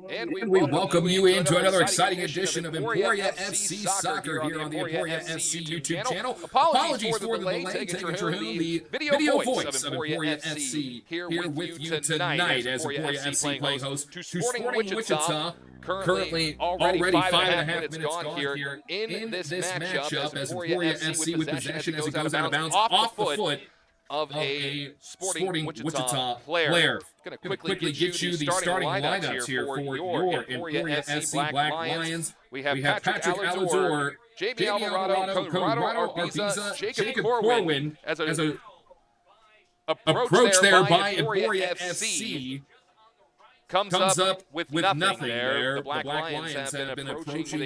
And we welcome you into another exciting edition of Emporia FC Soccer here on the Emporia FC YouTube channel. Apologies for the delay. Taking Terhune, the video voice of Emporia FC, here with you tonight as Emporia FC playing host to Sporting Wichita. Currently already 5.5 minutes gone here in this matchup as Emporia FC with possession as it goes out of bounds off the foot of a Sporting Wichita player. Going to quickly get you the starting lineups here for your Emporia FC Black Lions. We have Patrick Alazor, Jamie Alvarado, Conrado Arbiza, Jacob Corwin as a approach there by Emporia FC. Comes up with nothing there. The Black Lions have been approaching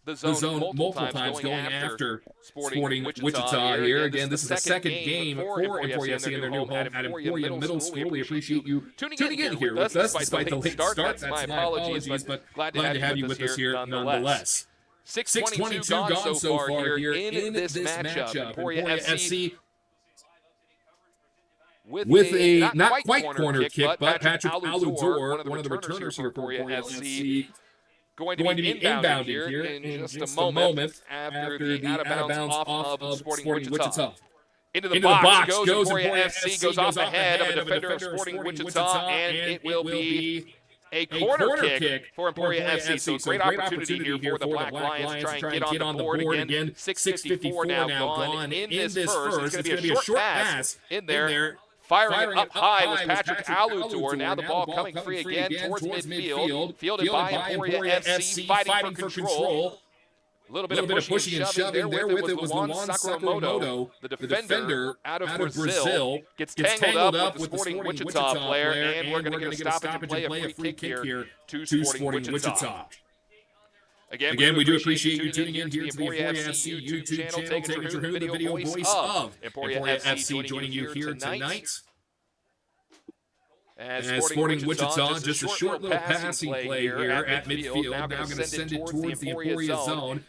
the zone multiple times going after Sporting Wichita here. Again, this is the second game for Emporia FC in their new home at Emporia Middle School. We appreciate you tuning in here with us despite the late start. That's my apologies, but glad to have you with us here nonetheless. 6:22 gone so far here in this matchup. Emporia FC with a not quite corner kick, but Patrick Alazor, one of the returners here for Emporia FC, going to be inbounded here in just a moment after the out-of-bounds off of Sporting Wichita. Into the box goes Emporia FC, goes off ahead of a defender of Sporting Wichita, and it will be a corner kick for Emporia FC. So great opportunity here for the Black Lions to try and get on the board again. 6:54 now gone in this first. It's going to be a short pass in there. Firing it up high was Patrick Alazor. Now the ball coming free again towards midfield. Fielded by Emporia FC, fighting for control. A little bit of pushing and shoving there with it was Luan Sakamoto, the defender out of Brazil. Gets tangled up with the Sporting Wichita player, and we're going to get a stoppage and play a free kick here to Sporting Wichita. Again, we do appreciate you tuning in here to the Emporia FC YouTube channel, taking Terhune, the video voice of Emporia FC, joining you here tonight. As Sporting Wichita, just a short little passing play here at midfield. Now going to send it towards the Emporia zone.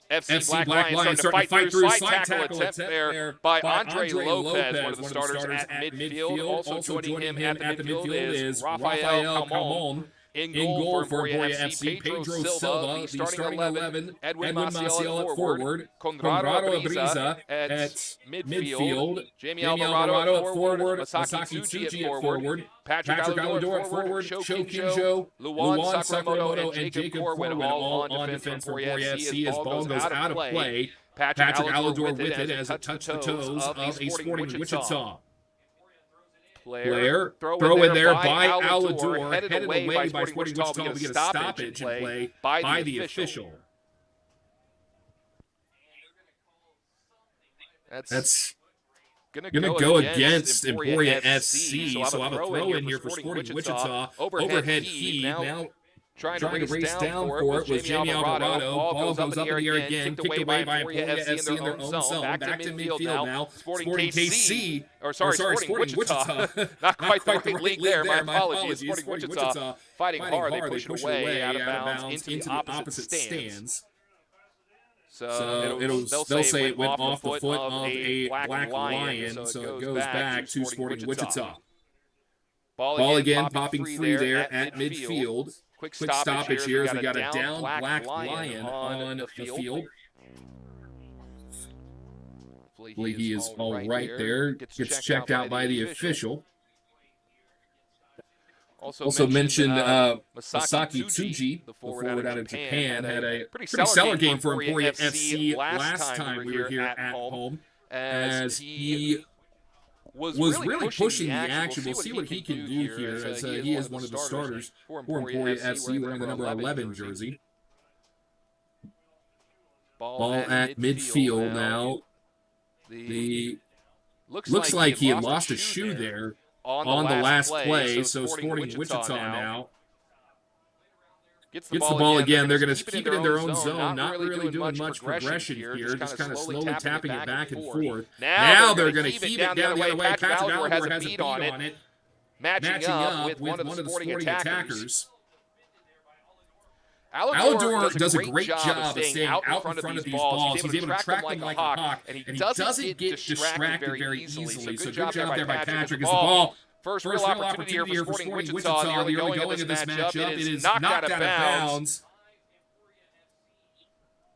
FC Black Lions starting to fight through. Slide tackle attempt there by Andre Lopez, one of the starters at midfield. Also joining him at the midfield is Rafael Camon. In goal for Emporia FC, Pedro Silva, the starting 11, Edwin Maciel at forward, Conrado Arbiza at midfield, Jamie Alvarado at forward, Masaki Tsuji at forward, Patrick Alazor at forward, Sho Kinjo, Luan Sakamoto, and Jacob Corwin all on defense for Emporia FC as ball goes out of play. Patrick Alazor with it as it touched the toes of a Sporting Wichita player. Throw in there by Alazor, headed away by Sporting Wichita. We get a stoppage in play by the official. That's going to go against Emporia FC. So I have a throw in here for Sporting Wichita. Overhead heave. Now trying to race down for it was Jamie Alvarado. Ball goes up in the air again. Kicked away by Emporia FC in their own zone. Back to midfield now. Sporting KC. Sporting Wichita. Not quite the right league there. My apologies. Sporting Wichita fighting hard. They push it away out of bounds into the opposite stands. So they'll say it went off the foot of a Black Lion. So it goes back to Sporting Wichita. Ball again popping free there at midfield. Quick stoppage here as we got a down Black Lion on the field. Hopefully he is all right there. Gets checked out by the official. Also mentioned Masaki Tsuji, the forward out of Japan, had a pretty stellar game for Emporia FC last time we were here at home, as he was really pushing the action. We'll see what he can do here, as he is one of the starters for Emporia FC wearing the number 11 jersey. Ball at midfield now. Looks like he had lost a shoe there on the last play, so Sporting Wichita now gets the ball again. They're going to keep it in their own zone, not really doing much progression here, just kind of slowly tapping it back and forth. Now they're going to keep it down the other way. Patrick Alazor has a beat on it, matching up with one of the Sporting attackers. Alazor does a great job of staying out in front of these balls. He's able to track them like a hawk, and he doesn't get distracted very easily. So good job there by Patrick as the ball First real opportunity here for Sporting Wichita in the early going of this matchup. It is knocked out of bounds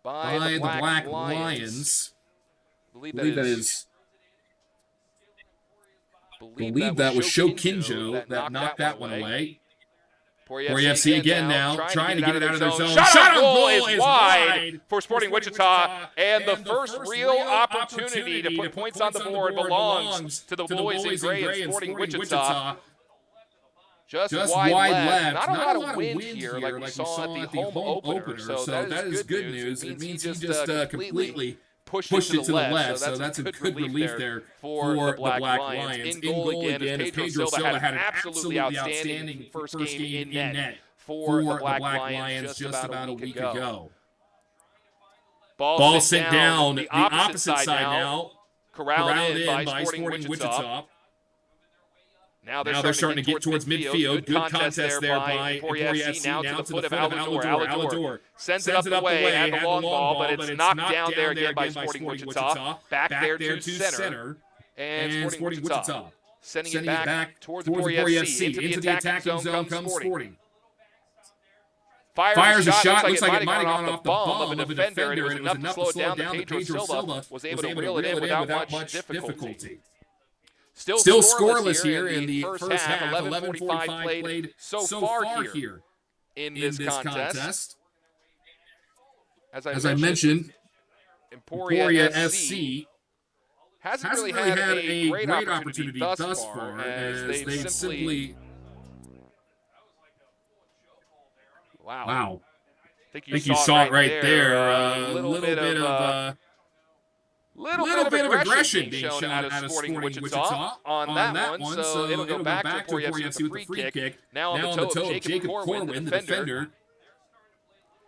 by the Black Lions. I believe that was Shokinjo that knocked that one away. Emporia FC again now, trying to get it out of their zone. Shot on goal is wide for Sporting Wichita, and the first real opportunity to put points on the board belongs to the boys in gray and Sporting Wichita. Just wide left. Not a lot of wind here like we saw at the home opener, so that is good news. It means he just completely pushed it to the left, so that's a good relief there for the Black Lions. In goal again, as Pedro Silva had an absolutely outstanding first game in net for the Black Lions just about a week ago. Ball sent down the opposite side now, corralled in by Sporting Wichita. Now they're starting to get towards midfield. Good contest there by Emporia FC. Now to the foot of Alador. Sends it up the way, had the long ball, but it's knocked down there again by Sporting Wichita. Back there to center. And Sporting Wichita sending it back towards Emporia FC. Into the attacking zone comes Sporting. Fires a shot. Looks like it might have gone off the bum of a defender, and it was enough to slow it down that Pedro Silva was able to reel it in without much difficulty. Still scoreless here in the first half. 11:45 played so far here in this contest. As I mentioned, Emporia FC hasn't really had a great opportunity thus far, as they simply... Wow. I think you saw it right there. A little bit of... Little bit of aggression being shown out of Sporting Wichita on that one, so it'll go back to Emporia FC with the free kick. Now on the toe of Jacob Corwin, the defender.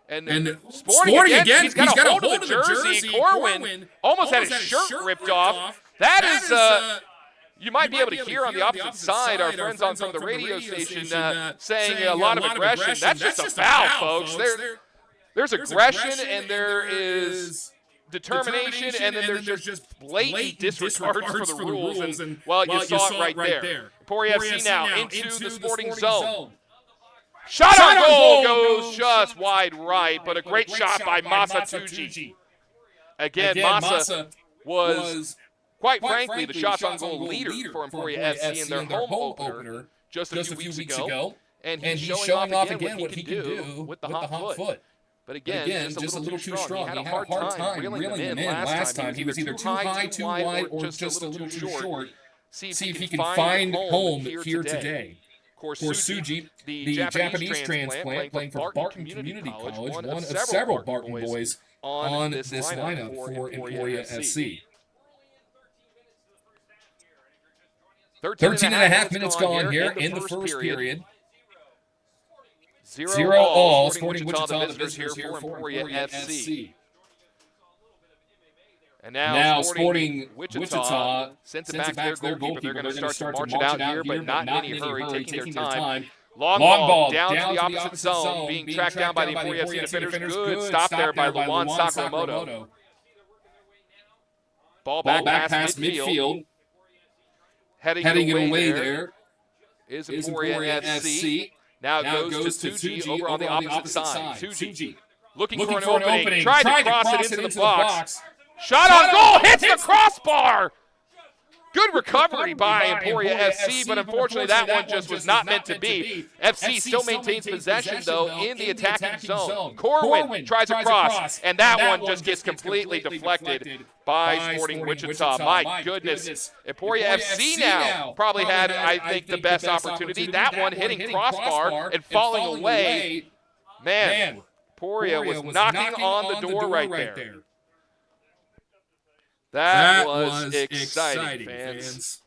And Sporting again, he's got a hold of the jersey. Corwin almost had his shirt ripped off. That is, you might be able to hear on the opposite side our friends on from the radio station saying a lot of aggression. That's just a foul, folks. There's aggression and there is... determination, and then there's just blatant disregards for the rules. And well, you saw it right there. Emporia FC now into the Sporting zone. Shot on goal goes just wide right, but a great shot by Masa Tuji. Again, Masa was, quite frankly, the shots on goal leader for Emporia FC in their home opener just a few weeks ago. And he's showing off again what he can do with the hot foot. But again, just a little too strong. He had a hard time reeling them in last time. He was either too high, too wide, or just a little too short. See if he can find home here today. Of course, Suji, the Japanese transplant playing for Barton Community College, one of several Barton boys on this lineup for Emporia FC. 13 and a half minutes gone here in the first period. 0-0, Sporting Wichita, the visitors here for Emporia FC. And now Sporting Wichita sends it back to their goalkeeper. They're going to start to march it out here, but not in any hurry, taking their time. Long ball down to the opposite zone, being tracked down by the Emporia FC defenders. Good stop there by Luan Sakamoto. Ball back past midfield. Heading it away there is Emporia FC. Now it goes to Tsuji over on the opposite side. Tsuji looking for an opening. Tried to cross it into the box. Shot on goal. Hits the crossbar. Good recovery by Emporia FC, but unfortunately that one just was not meant to be. FC still maintains possession, though, in the attacking zone. Corwin tries to cross, and that one just gets completely deflected by Sporting Wichita. My goodness. Emporia FC now probably had, I think, the best opportunity. That one hitting crossbar and falling away. Man, Emporia was knocking on the door right there. That was exciting, fans.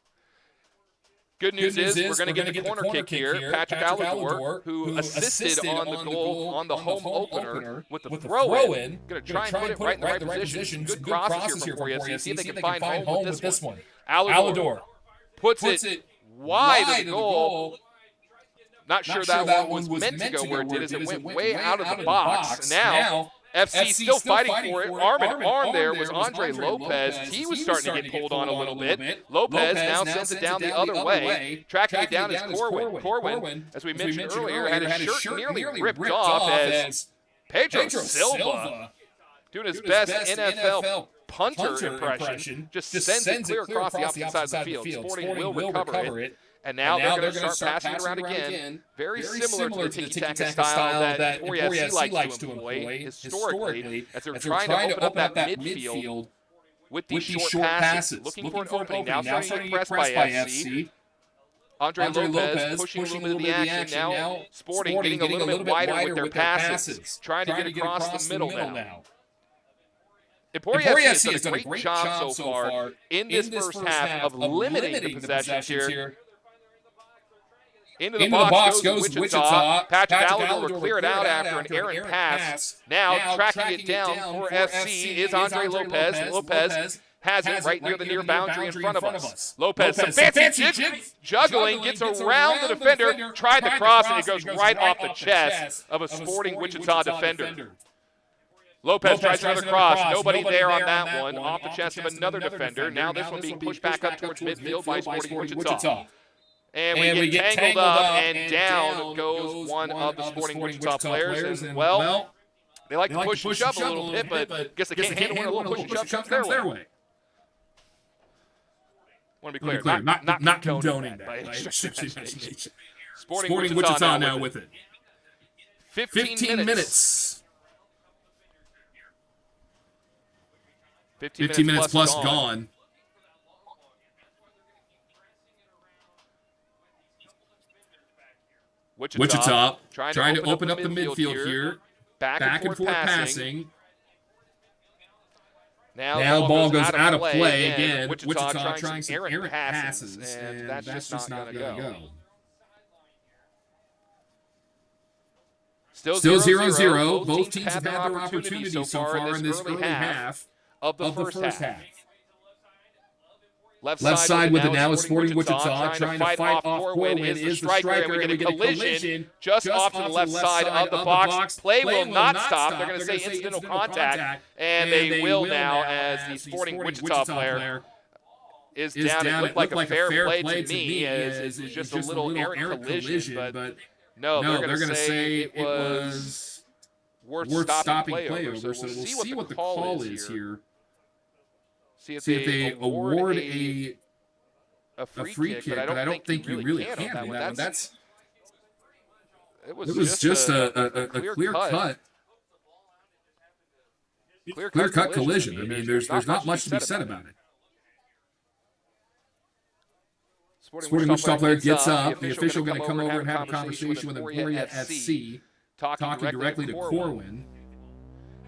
Good news is we're going to get the corner kick here. Patrick Alador, who assisted on the goal on the home opener with the throw-in. Going to try and put it right in the right position. Good crosses here for Emporia. See if they can find home with this one. Alador puts it wide of the goal. Not sure that one was meant to go where it did, as it went way out of the box. Now FC still fighting for it. Arm in arm there was Andre Lopez. He was starting to get pulled on a little bit. Lopez now sends it down the other way. Tracking it down is Corwin. Corwin, as we mentioned earlier, had his shirt nearly ripped off as Pedro Silva, doing his best NFL punter impression, just sends it clear across the opposite side of the field. Sporting will recover it. And now they're going to start passing it around again. Very similar to the tiki-taka style that Emporia FC likes to employ historically, as they're trying to open up that midfield with these short passes. Looking for an opening. Now starting to press by FC. Andre Lopez pushing a little bit of the action now. Sporting getting a little bit wider with their passes. Trying to get across the middle now. Emporia FC has done a great job so far in this first half of limiting the possessions here. Into the box goes Wichita. Patrick Allador will clear it out after an errant pass. Now tracking it down for FC is Andre Lopez. Lopez has it right near the near boundary in front of us. Lopez, some fancy juggling, gets around the defender, tried the cross, and it goes right off the chest of a Sporting Wichita defender. Lopez tries another cross. Nobody there on that one. Off the chest of another defender. Now this one being pushed back up towards midfield by Sporting Wichita. And we get tangled up, and down goes one of the Sporting Wichita players. And, well, they like to push and shove a little bit, but I guess they can't handle when a little push and shove comes their way. Want to be clear, not condoning that by any stretch of imagination. Sporting Wichita now with it. 15 minutes. 15 minutes plus gone. Wichita trying to open up the midfield here. Back and forth passing. Now ball goes out of play again. Wichita trying some errant passes, and that's just not going to go. Still 0-0. Both teams have had their opportunities so far in this early half of the first half. Left side with it now is Sporting Wichita trying to fight off Corwin is the striker, and we get a collision just off to the left side of the box. Play will not stop. They're going to say incidental contact, and they will now as the Sporting Wichita player is down. It looked like a fair play to me as it was just a little errant collision, but no, they're going to say it was worth stopping play over. So we'll see what the call is here. See if they award a free kick, but I don't think you really can on that one. It was just a clear cut. Clear cut collision. I mean, there's not much to be said about it. Sporting Wichita player gets up. The official going to come over and have a conversation with Emporia FC, talking directly to Corwin.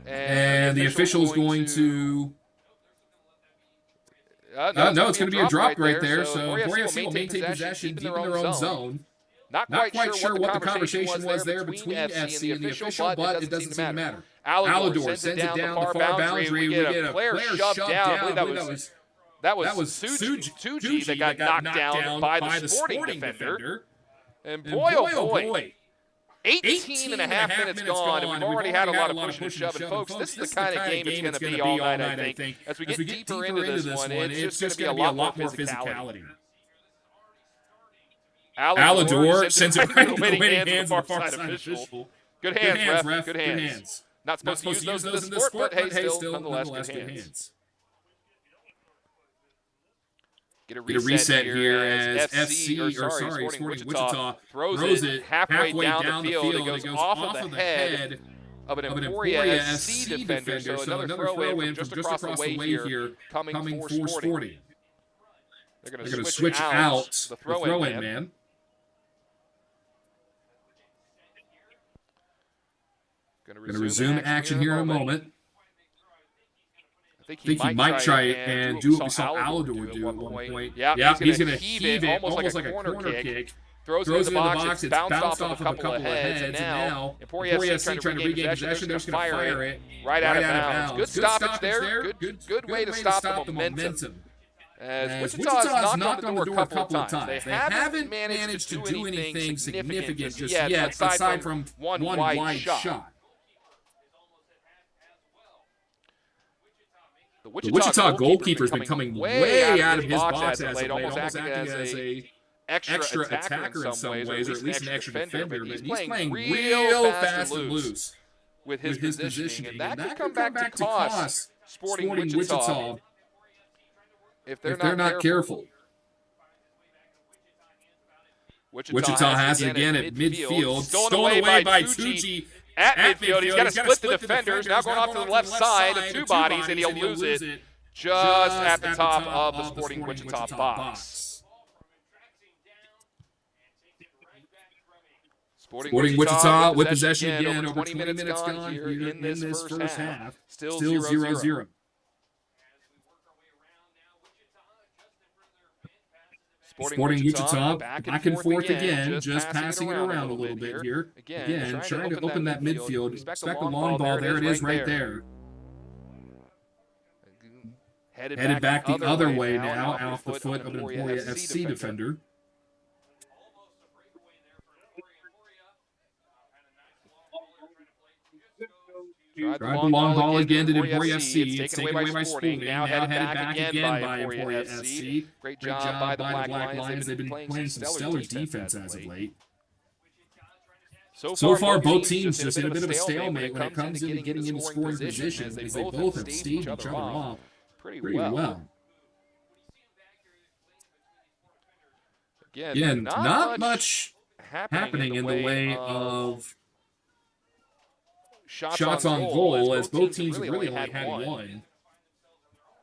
And the official is going to... No, it's going to be a drop right there. So Emporia FC will maintain possession deep in their own zone. Not quite sure what the conversation was there between FC and the official, but it doesn't seem to matter. Allador sends it down the far boundary. We get a player shoved down. I believe that was Suji that got knocked down by the Sporting defender. And boy, oh boy. 18 and a half minutes gone, and we've already had a lot of pushing and shoving. Folks, this is the kind of game it's going to be all night, I think. As we get deeper into this one, it's just going to be a lot more physicality. Allador sends it right into the waiting hands of the far side official. Good hands, ref. Good hands. Not supposed to use those in this sport, but hey, still, nonetheless, good hands. Get a reset here as Sporting Wichita throws it halfway down the field. It goes off of the head of an Emporia FC defender. So another throw-in from just across the way here coming for Sporting. They're going to switch out the throw-in man. Going to resume action here in a moment. I think he might try and do what we saw Allador do at one point. Yeah, he's going to heave it almost like a corner kick. Throws it in the box. It's bounced off of a couple of heads. And now Emporia FC trying to regain possession. They're just going to fire it right out of bounds. Good stoppage there. Good way to stop the momentum. As Wichita has knocked on the door a couple of times. They haven't managed to do anything significant just yet, aside from one wide shot. The Wichita goalkeeper's been coming way out of his box as of late, almost acting as a extra attacker in some ways, or at least an extra defender. But he's playing real fast and loose with his positioning, and that could come back to cost Sporting Wichita if they're not careful. Wichita has it again at midfield. Stolen away by Tucci. At midfield, he's got to split the defenders. Now going off to the left side of two bodies, and he'll lose it just at the top of the Sporting Wichita box. Sporting Wichita with possession again. Over 20 minutes gone here in this first half. Still 0-0. Sporting Wichita back and forth again, just passing it around a little bit here. Again, trying to open that midfield. Expect a long ball. There it is right there. Headed back the other way now, off the foot of an Emporia FC defender. Tried the long ball again to Emporia FC. It's taken away by Sporting. Now headed back again by Emporia FC. Great job by the Black Lions. They've been playing some stellar defense as of late. So far, both teams just in a bit of a stalemate when it comes into getting into scoring position, because they both have staved each other off pretty well. Again, not much happening in the way of shots on goal, as both teams really only had one.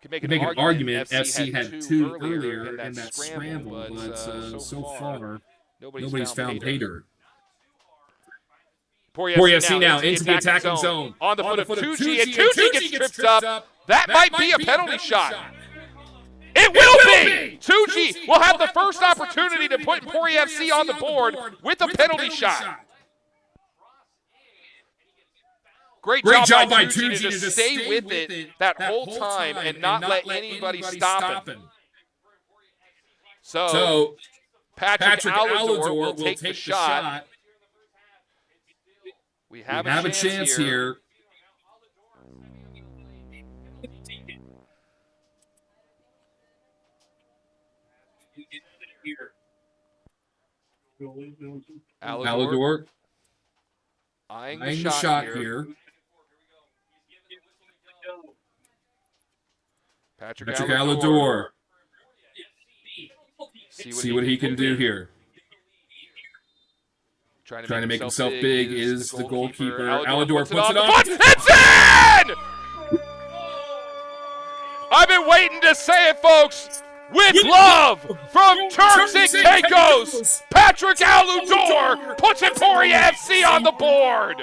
Can make an argument FC had two earlier in that scramble, but so far, nobody's found pay dirt. Emporia FC now into the attacking zone. On the foot of Tucci, and Tucci gets tripped up. That might be a penalty shot. It will be! Tucci will have the first opportunity to put Emporia FC on the board with a penalty shot. Great job by Tucci to just stay with it that whole time and not let anybody stop him. So Patrick Alador will take the shot. We have a chance here. Alador eyeing the shot here. Patrick Alador. See what he can do here. Trying to make himself big is the goalkeeper. Alador puts it on. It's in! I've been waiting to say it, folks. With love from Turks and Caicos, Patrick Alador puts Emporia FC on the board.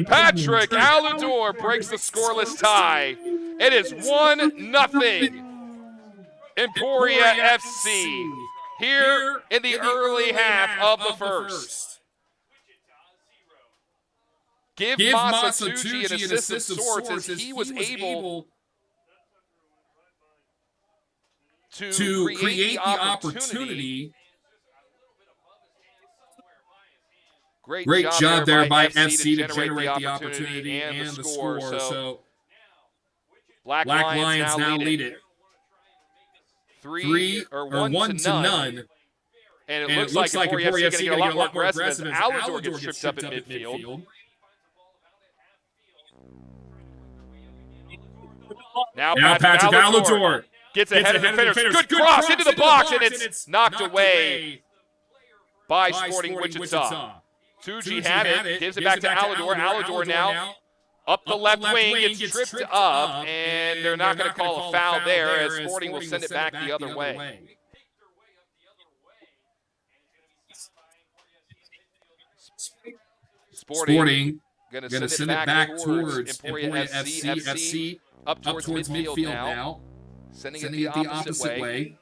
Patrick Alador breaks the scoreless tie. It is 1-0. Emporia FC here in the early half of the first. Give Masatucci an assist of sorts as he was able to create the opportunity. Great job there by FC to generate the opportunity and the score. So Black Lions now lead it. 1 to none. And it looks like Emporia FC is going to get a lot more aggressive as Alador gets tripped up in midfield. Now Patrick Alador gets ahead of the defenders. Good cross into the box, and it's knocked away by Sporting Wichita. Tucci had it, gives it back to Alador. Alador now up the left wing, gets tripped up, and they're not going to call a foul there as Sporting will send it back the other way. Sporting going to send it back towards Emporia FC. Up towards midfield now. Sending it the opposite way.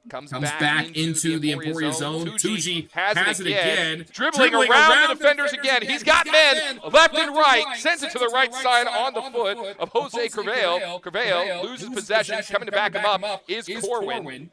Comes back into the Emporia zone. Tucci has it again. Dribbling around the defenders again. He's got men left and right. Sends it to the right side on the foot of Jose Creveil. Creveil loses possession. Coming to back him up is Corwin.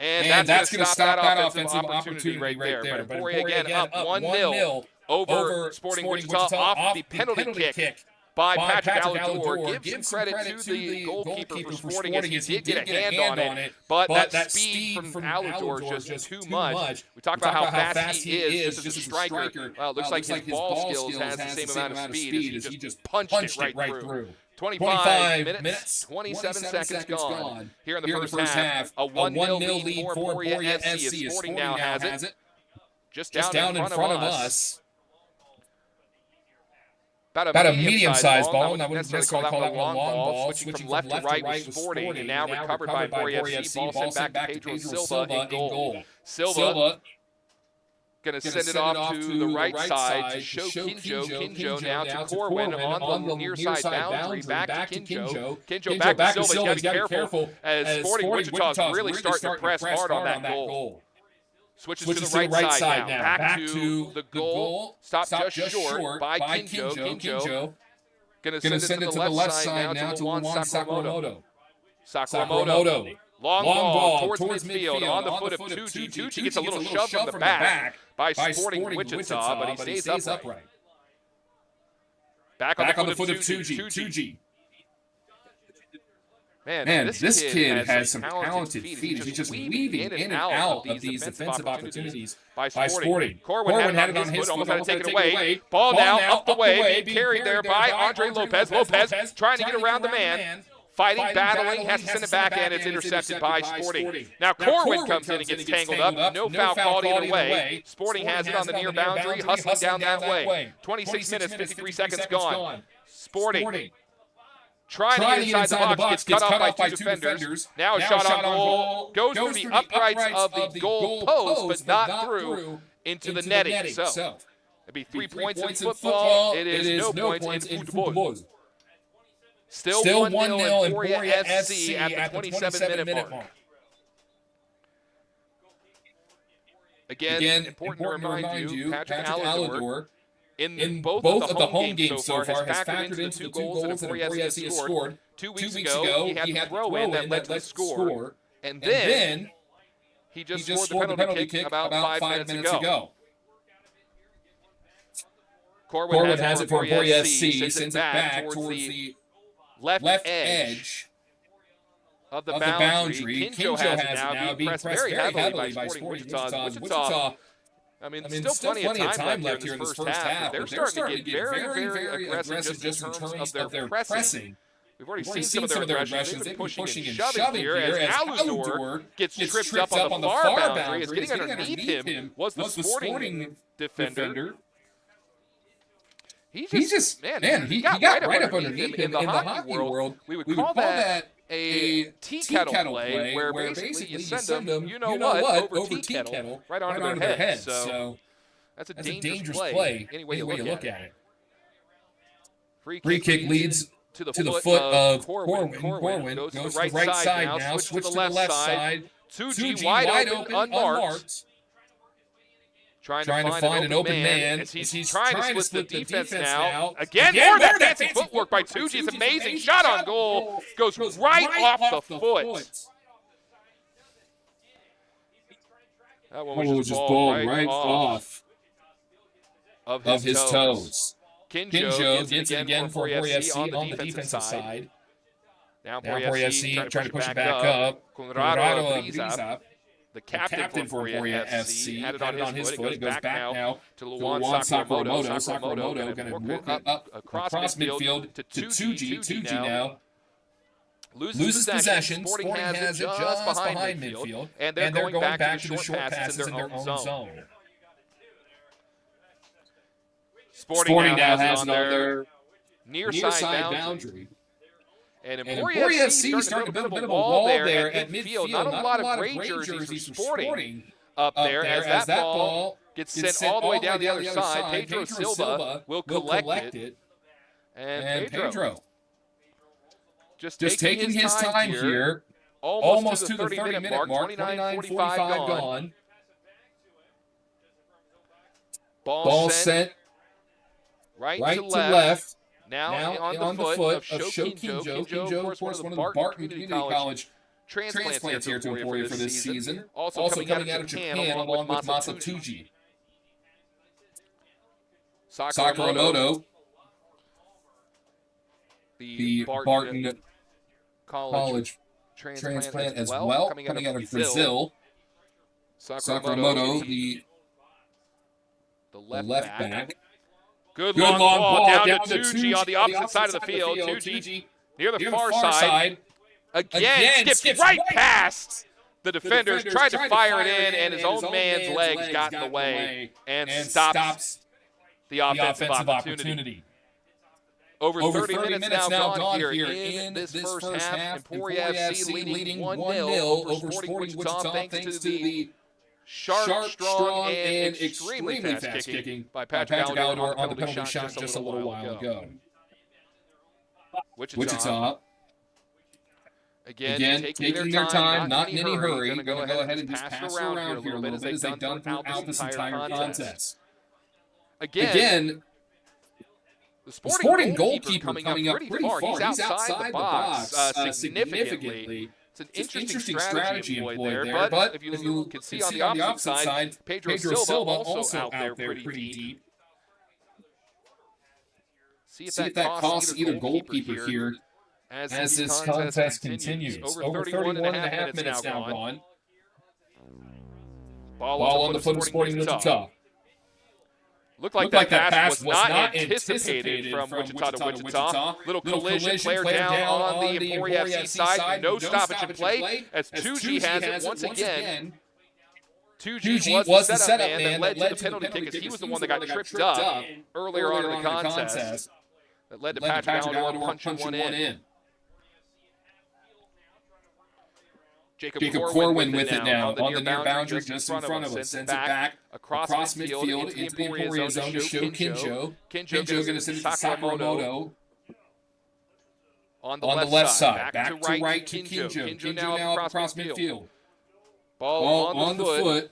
And that's going to stop that offensive opportunity right there. But Emporia again up 1-0 over Sporting Wichita off the penalty kick by Patrick Alador. Give some credit to the goalkeeper for Sporting as he did get a hand on it, but that speed from Alador is just too much. We talked about how fast he is just as a striker. Well, it looks like his ball skills has the same amount of speed as he just punched it right through. 25 minutes, 27 seconds gone here in the first half. A 1-0 lead for Emporia FC as Sporting now has it. Just down in front of us. About a medium-sized ball. I wouldn't necessarily call that one a long ball. Switching from left to right was Sporting, and now recovered by Emporia FC. Ball sent back to Pedro Silva in goal. Silva going to send it off to the right side to show Kinjo. Kinjo now to Corwin on the near side boundary. Back to Kinjo. Kinjo back to Silva. He's got to be careful as Sporting Wichita's really starting to press hard on that goal. Switches to the right side now. Back to the goal. Stopped just short by Kinjo. Kinjo going to send it to the left side now to Juan Sakamoto. Sakamoto. Long ball towards midfield on the foot of Tucci. Tucci gets a little shove from the back by Sporting Wichita, but he stays upright. Back on the foot of Tucci. Man, this kid has some talented feet. He's just weaving in and out of these defensive opportunities by Sporting. Corwin had it on his foot, almost had to take it away. Ball now up the way, being carried there by Andre Lopez. Lopez trying to get around the man. Fighting, battling, has to send it back, and it's intercepted by Sporting. Now Corwin comes in and gets tangled up. No foul called either way. Sporting has it on the near boundary, hustling down that way. 26 minutes, 53 seconds gone. Sporting trying to get inside the box, gets cut off by two defenders. Now a shot on goal. Goes through the uprights of the goal post, but not through into the netting. So it'd be 3 points in football. It is no points in football. Still 1-0 Emporia FC at the 27-minute mark. Again, important to remind you, Patrick Alador, in both of the home games so far, has factored into the 2 goals that Emporia FC has scored. 2 weeks ago, he had the throw-in that led to the score. And then he just scored the penalty kick about 5 minutes ago. Corwin has it for Emporia FC, sends it back towards the left edge of the boundary. Kinjo has it now, being pressed very heavily by Sporting Wichita. I mean, still plenty of time left here in this first half. They're starting to get very, very aggressive just in terms of their pressing. We've already seen some of their aggressions. They've been pushing and shoving here as Alador gets tripped up on the far boundary. As getting underneath him was the Sporting defender. He got right up underneath him in the hockey world. We would call that a tea kettle play, where basically you send them, you know what, over tea kettle, right onto their head. So that's a dangerous play, any way you look at it. Free kick leads to the foot of Corwin. Corwin goes to the right side now, switch to the left side. Tucci wide open, unmarked. Trying to find an open man as he's trying to split the defense now. Again, more of that fancy footwork by Tucci. It's amazing. Shot on goal. Goes right off the foot. That one was just balled right off of his toes. Kinjo gets it again for Emporia FC on the defensive side. Now Emporia FC trying to push it back up. Conrado Abriza, the captain for Emporia FC, had it on his foot. It goes back now to Luan Sakamoto. Sakamoto going to work up across midfield to Tucci now. Loses possession. Sporting has it just behind midfield. And they're going back to the short passes in their own zone. Sporting now has it on their near side boundary. And Emporia FC starting to build a bit of a wall there at midfield. Not a lot of gray jerseys for Sporting up there as that ball gets sent all the way down the other side. Pedro Silva will collect it. And Pedro just taking his time here. Almost to the 30-minute mark. 29:45 gone. Ball sent right to left. Now on the foot of Show Kinjo. Kinjo, of course, one of the Barton Community College transplants here to Emporia for this season. Also coming out of Japan along with Masatuji. Sakamoto. The Barton College transplant as well, coming out of Brazil. Sakamoto, the left back. Good long ball down to Tucci on the opposite side of the field. Tucci near the far side. Again, skips right past the defenders, tried to fire it in, and his own man's legs got in the way and stops the offensive opportunity. Over 30 minutes now gone here in this first half. Emporia FC leading 1-0 over Sporting Wichita thanks to the sharp, strong, and extremely fast kicking by Patrick Galador on the penalty shot just a little while ago. Wichita. Again, taking their time, not in any hurry. Going to go ahead and just pass around here a little bit as they've done throughout this entire contest. Again, the Sporting goalkeeper coming up pretty far. He's outside the box significantly. It's an interesting strategy employed there, but if you can see on the opposite side, Pedro Silva also out there pretty deep. See if that costs either goalkeeper here as this contest continues. Over 31.5 minutes now gone. Ball on the foot of Sporting Wichita. Looked like that pass was not anticipated from Wichita to Wichita. Little collision, player down on the Emporia FC side. No stoppage in play as 2G has it once again. 2G was the setup man that led to the penalty kick as he was the one that got tripped up earlier on in the contest. That led to Patrick Galador punching one in. Jacob Corwin with it now on the near boundary just in front of us. Sends it back across midfield into the Emporia zone to show Kinjo. Kinjo going to send it to Sakamoto on the left side. Back to right to Kinjo. Kinjo now across midfield. Ball on the foot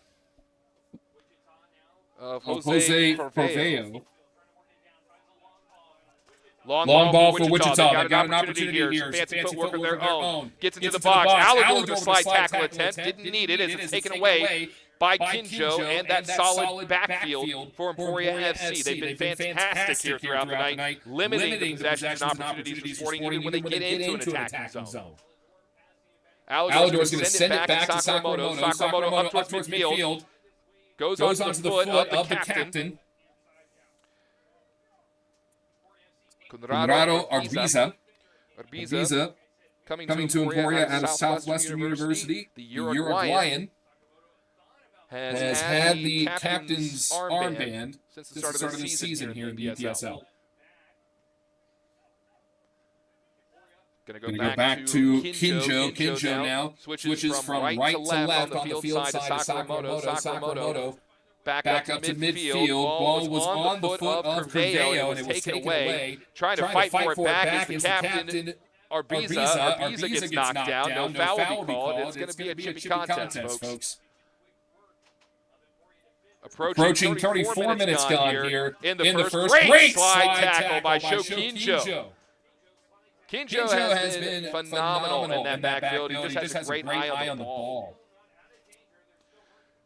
of Jose Porveo. Long ball for Wichita. They got an opportunity here. Fancy footwork of their own. Gets into the box. Alador with a slide tackle attempt. Didn't need it as it's taken away by Kinjo and that solid backfield for Emporia FC. They've been fantastic here throughout the night, limiting the possessions and opportunities for Sporting even when they get into an attacking zone. Alador's going to send it back to Sakamoto. Sakamoto up towards midfield. Goes onto the foot of the captain. Conrado Arbiza coming to Emporia out of Southwestern University. The Uruguayan has had the captain's armband since the start of the season here in the EPSL. Going to go back to Kinjo. Kinjo now switches from right to left on the field side to Sakamoto. Back up to midfield. Ball was on the foot of Porveo and it was taken away. Trying to fight for it back is the captain, Arbiza. Arbiza gets knocked down. No foul will be called. It's going to be a chippy contest, folks. Approaching 34 minutes gone here in the first. Great slide tackle by Sho Kinjo. Kinjo has been phenomenal in that backfield. He just has a great eye on the ball.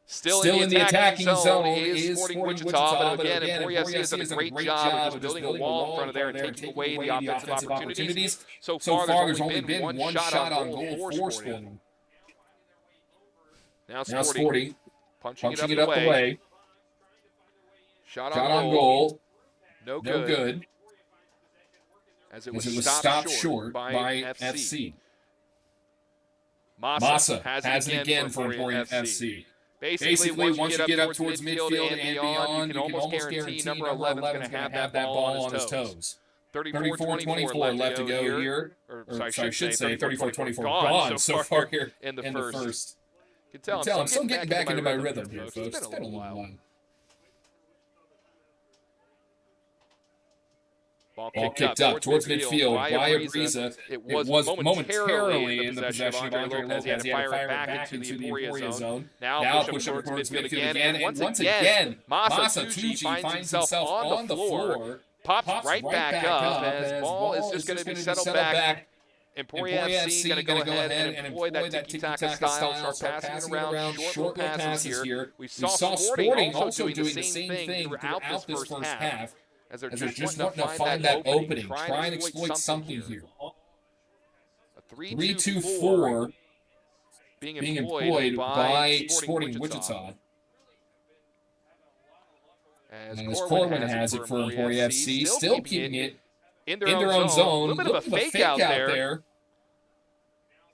Still in the attacking zone is Sporting Wichita, but again, Emporia FC has done a great job of just building a wall in front of there and taking away the offensive opportunities. So far, there's only been one shot on goal for Sporting. Now Sporting punching it up the way. Shot on goal. No good. As it was stopped short by FC. Massa has it again for Emporia FC. Basically, once you get up towards midfield and beyond, you can almost guarantee number 11 is going to have that ball on his toes. 34-24 left to go here. Or I should say 34-24 gone so far here in the first. You can tell I'm still getting back into my rhythm here, folks. It's been a little while. Ball kicked up towards midfield by Arbiza. It was momentarily in the possession of Andre Lopez. He had to fire it back into the Emporia zone. Now push up towards midfield again. And once again, Massa Tucci finds himself on the floor. Pops right back up as ball is just going to be settled back. Emporia FC going to go ahead and employ that tiki-taka style, start passing it around, short passes here. We saw Sporting also doing the same thing throughout this first half. as they're just wanting to find that opening, try and exploit something here. A 3-2-4 being employed by Sporting Wichita. As Corwin has it for Emporia FC, still keeping it in their own zone. A little bit of a fake out there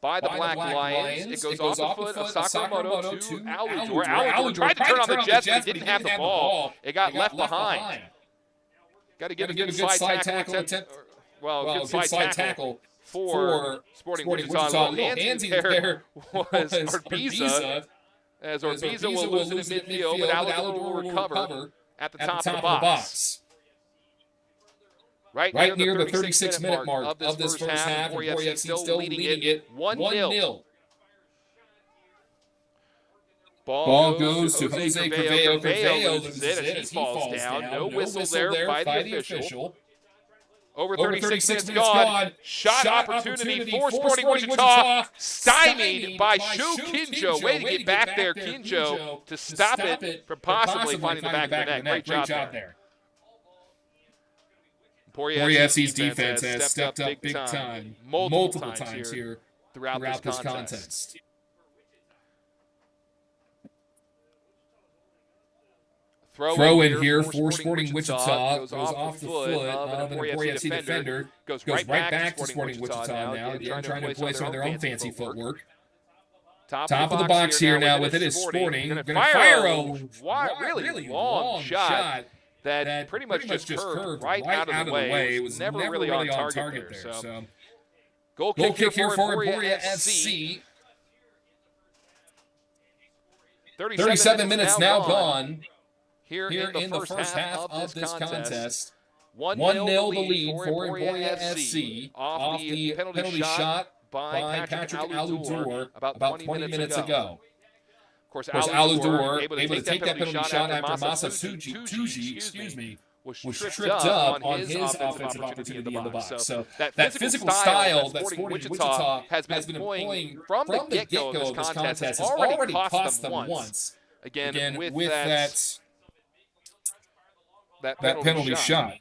by the Black Lions. It goes off the foot of Sakamoto to Aludor. Aludor tried to turn on the Jets, but he didn't have the ball. It got left behind. Got to give a good side tackle attempt. Well, good side tackle for Sporting Wichita. Handsy there was Orbiza, as Orbiza will lose it in midfield, but Aludor will recover at the top of the box. Right near the 36-minute mark of this first half, Emporia FC still leading it 1-0. Ball goes to Jose Carveo. Carveo loses it as he falls down. No whistle there by the official. Over 36 minutes gone. Shot opportunity for Sporting Wichita. Stymied by Shu Kinjo. Way to get back there, Kinjo, to stop it from possibly finding the back of the net. Great job there. Emporia FC's defense has stepped up big time, multiple times here throughout this contest. Throw in here for Sporting Wichita. Goes off the foot of an Emporia FC defender. Goes right back to Sporting Wichita now. Again, trying to play some of their own fancy footwork. Top of the box here now with it is Sporting. Going to fire a really long shot that pretty much just curved right out of the way. It was never really on target there. So goal kick here for Emporia FC. 37 minutes now gone. Here in the first half of this contest. 1-0 the lead for Emporia FC off the penalty shot by Patrick Aludor about 20 minutes ago. Of course, Aludor able to take that penalty shot after Masa Tuji, was tripped up on his offensive opportunity in the box. So that physical style that Sporting Wichita has been employing from the get-go of this contest has already cost them once. Again, with that penalty shot.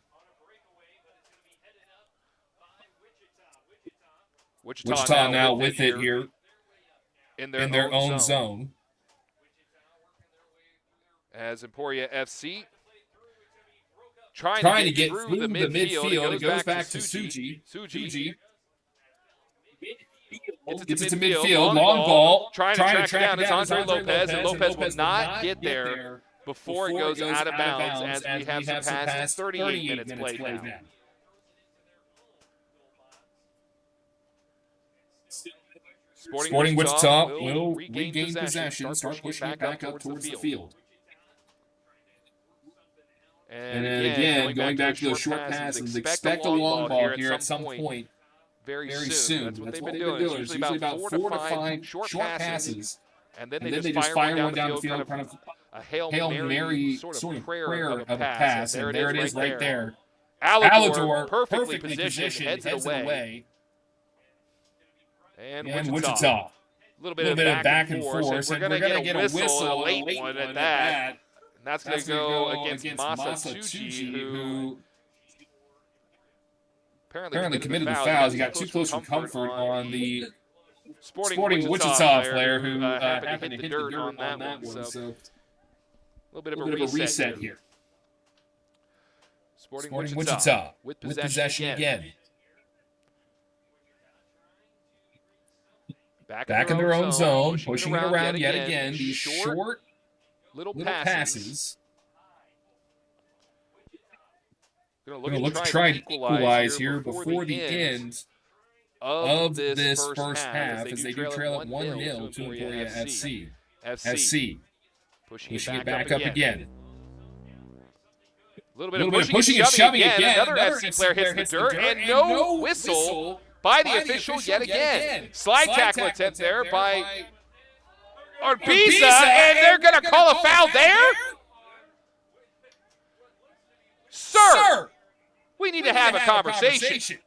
Wichita now with it here in their own zone. As Emporia FC trying to get through the midfield. It goes back to Suji. Suji gets it to midfield. Long ball. Trying to track down is Andre Lopez. And Lopez will not get there before it goes out of bounds, as we have surpassed 38 minutes played now. Sporting Wichita will regain possession, start pushing it back up towards the field. And then again, going back to those short passes, expect a long ball here at some point very soon. That's what they've been doing. It's usually about 4 to 5 short passes, and then they just fire one down the field, kind of a Hail Mary sort of prayer of a pass. And there it is right there. Aludor, perfectly positioned, heads it away. And Wichita. A little bit of back and forth. We're going to get a whistle, a late one at that. And that's going to go against Masa Tuji, who apparently committed the fouls. He got too close for comfort on the Sporting Wichita player who happened to hit the dirt on that one. So a little bit of a reset here. Sporting Wichita with possession again. Back in their own zone, pushing it around yet again. These short little passes. Going to look to try to equalize here before the end of this first half, as they do trail at 1-0 to Emporia FC. FC pushing it back up again. A little bit of pushing and shoving again. Another FC player hits the dirt, and no whistle by the official yet again. Slide tackle attempt there by Orbiza, and they're going to call a foul there? Sir, we need to have a conversation.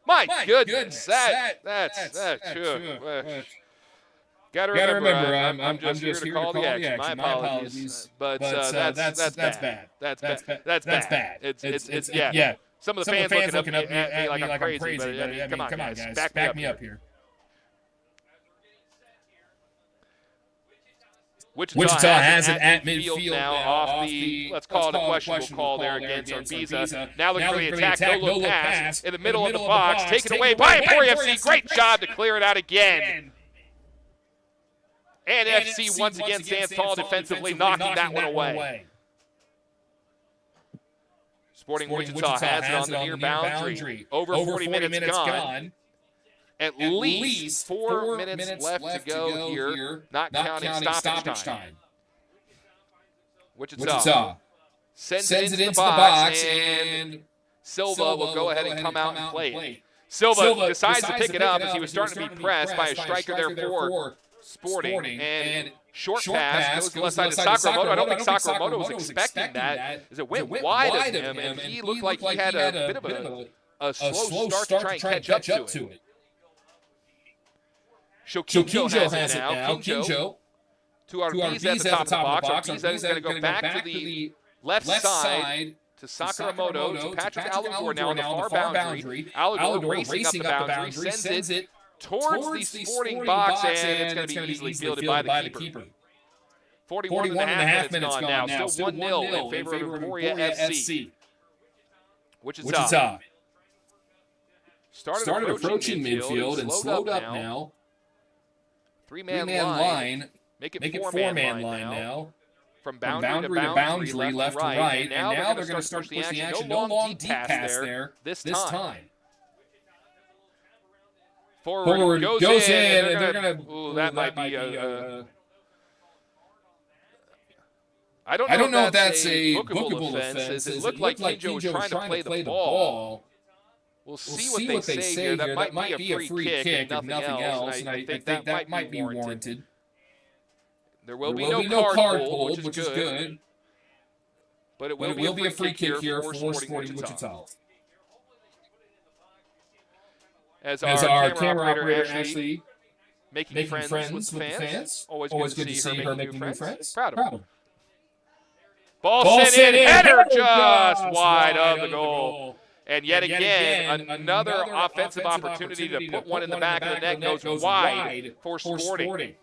My goodness, that's true. Gotta remember, I'm just here to call the action. My apologies. But that's bad. That's bad. It's yeah. Some of the fans looking up at me like I'm crazy. But I mean, come on, guys. Back me up here. Wichita has it at midfield now off the, let's call it a questionable call there against Arbiza. Now they're going to attack, no-look pass in the middle of the box, taken away by Emporia FC. Great job to clear it out again. And FC once again stands tall defensively, knocking that one away. Sporting Wichita has it on the near boundary. Over 40 minutes gone. At least 4 minutes left to go here, not counting stoppage time. Wichita sends it into the box, and Silva will go ahead and come out and play it. Silva decides to pick it up as he was starting to be pressed by a striker there for Sporting. And short pass goes to the left side to Sakamoto. I don't think Sakamoto was expecting that, as it went wide of him, and he looked like he had a bit of a slow start to try and catch up to it. Shokinjo has it now. Kinjo to Arbiza at the top of the box. Arbiza is going to go back to the left side to Sakamoto to Patrick Aludor now on the far boundary. Aludor racing up the boundary, sends it towards the Sporting box, and it's going to be easily fielded by the keeper. 41 and a half minutes gone now. Still 1-0 in favor of Emporia FC. Wichita started approaching midfield and slowed up now. Three-man line. Make it four-man line now. From boundary to boundary, left to right. And now they're going to start to push the action. No long deep pass there this time. Forward goes in, and they're going to... Ooh, that might be a... I don't know if that's a bookable offense. It looked like Kinjo was trying to play the ball. We'll see what they say here. That might be a free kick and nothing else, and I think that might be warranted. There will be no card hold, which is good. But it will be a free kick here for Sporting Wichita. As our camera operator Ashley making friends with the fans. Always good to see her making new friends. Proud of her. Ball sent in, header just wide of the goal. And yet again, another offensive opportunity to put one in the back of the net goes wide for Sporting.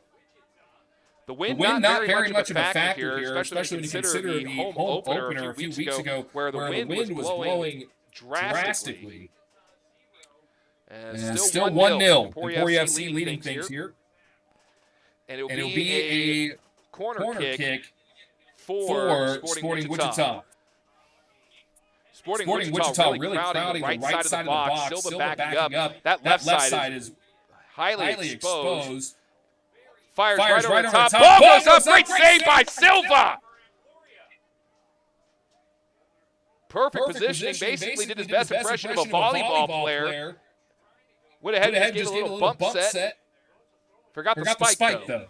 The wind not very much of a factor here, especially when you consider the home opener a few weeks ago, where the wind was blowing drastically. And still 1-0. Emporia FC leading things here. And it'll be a corner kick for Sporting Wichita. Sporting Wichita really crowding the right side of the box. Silva backing up. That left side is highly exposed. Fires right over the top. Ball goes up. Great save by Silva. Perfect positioning. Basically did his best impression of a volleyball player. Went ahead and just gave a little bump set. Forgot the spike, though.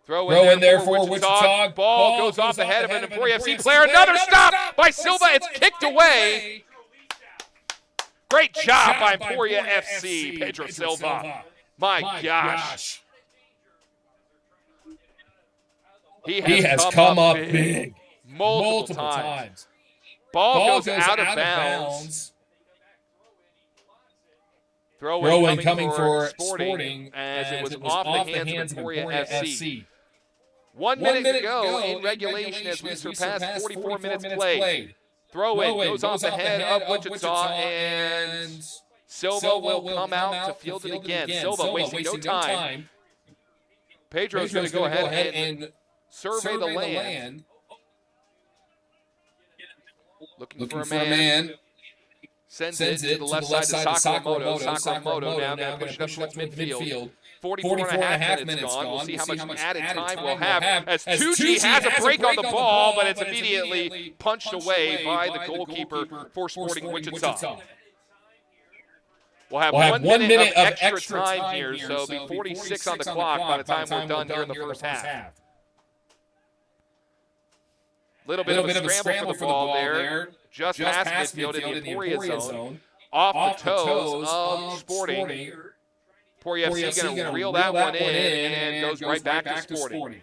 Throw in there for Wichita. Ball goes off the head of an Emporia FC player. Another stop by Silva. It's kicked away. Great job by Emporia FC, Pedro Silva. My gosh. He has come up big multiple times. Ball goes out of bounds. Throw in coming for Sporting as it was off the hands of Emporia FC. 1 minute to go in regulation as we surpass 44 minutes played. Throw in goes off the head of Wichita, and Silva will come out to field it again. Silva wasting no time. Pedro's going to go ahead and survey the land. Looking for a man. Sends it to the left side to Sakamoto. Sakamoto now going to push it up towards midfield. 44 and a half minutes gone. We'll see how much added time we'll have as Tucci has a break on the ball, but it's immediately punched away by the goalkeeper for Sporting Wichita. We'll have 1 minute of extra time here, so it'll be 46 on the clock by the time we're done here in the first half. Little bit of a scramble for the ball there. Just past midfield in the Emporia zone. Off the toes of Sporting. Emporia FC going to reel that one in and goes right back to Sporting.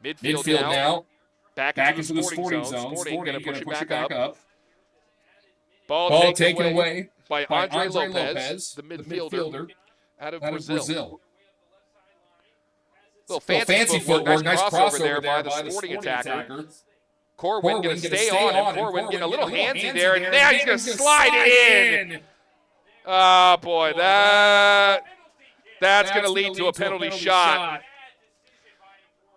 Midfield now. Back into the Sporting zone. Sporting going to push it back up. Ball taken away by Andre Lopez, the midfielder out of Brazil. Little fancy footwork. Nice crossover there by the Sporting attacker. Corwin going to stay on, and Corwin getting a little handsy there, and now he's going to slide it in. Oh, boy, that's going to lead to a penalty shot.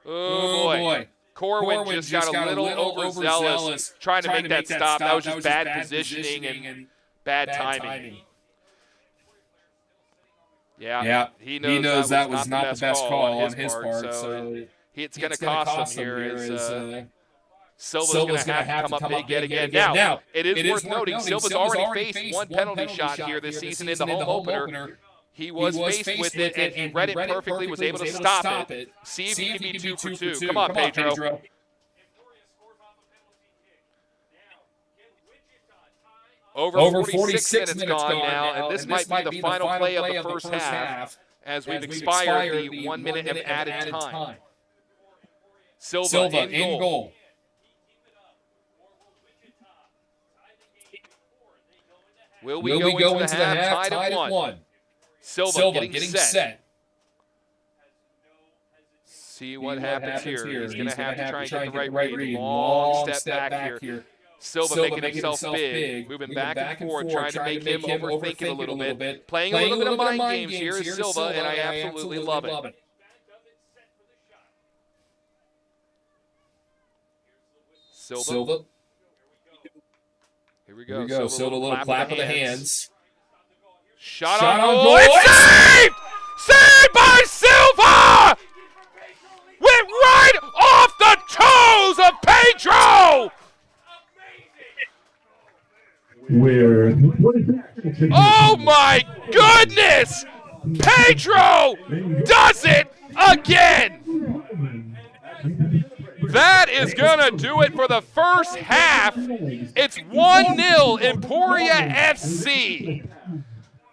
Oh, boy. Corwin just got a little overzealous trying to make that stop. That was just bad positioning and bad timing. Yeah, he knows that was not the best call on his part. So it's going to cost him here. Silva's going to have to come up big yet again. Now, it is worth noting, Silva's already faced one penalty shot here this season in the home opener. He was faced with it, and he read it perfectly, was able to stop it. See if he can be 2 for 2. Come on, Pedro. Over 46 minutes gone now, and this might be the final play of the first half as we've expired the 1 minute of added time. Silva in goal. Will we go into the half tied at 1? Silva getting set. See what happens here. He's going to have to try and get the right read. Long step back here. Silva making himself big, moving back and forth, trying to make him overthink it a little bit. Playing a little bit of mind games here is Silva, and I absolutely love it. Silva. Here we go. Silva, a little clap of the hands. Shot on goal. It's saved! Saved by Silva! Went right off the toes of Pedro! Oh my goodness! Pedro does it again! That is going to do it for the first half. It's 1-0 Emporia FC.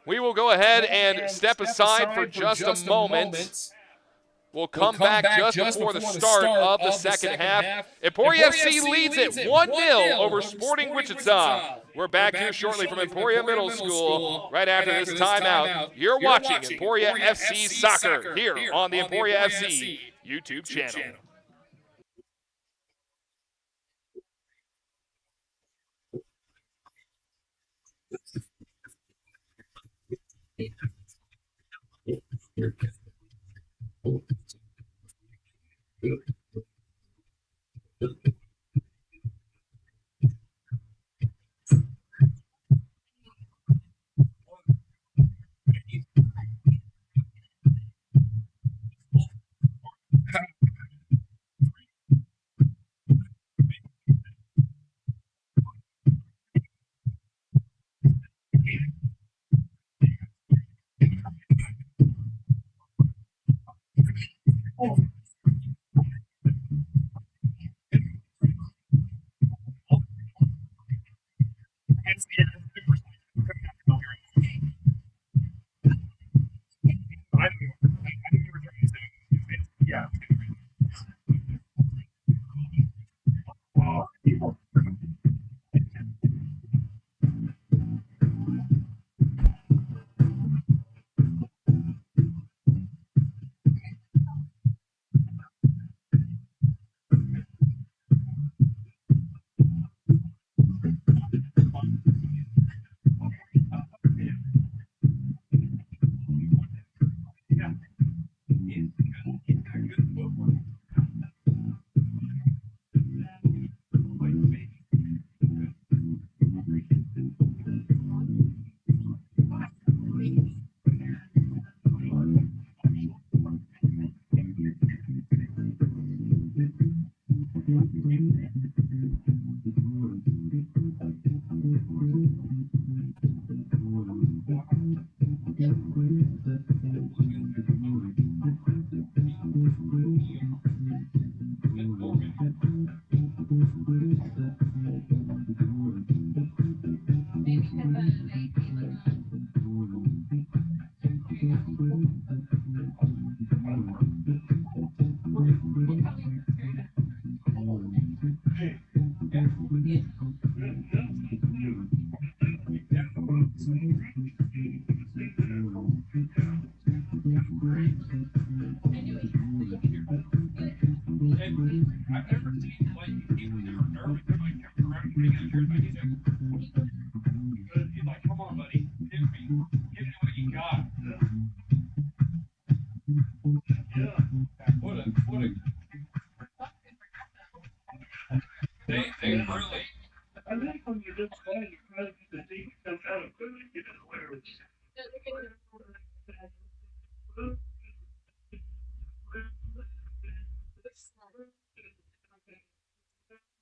We will go ahead and step aside for just a moment. We'll come back just before the start of the second half. Emporia FC leads it 1-0 over Sporting Wichita. We're back here shortly from Emporia Middle School right after this timeout. You're watching Emporia FC Soccer here on the Emporia FC YouTube channel.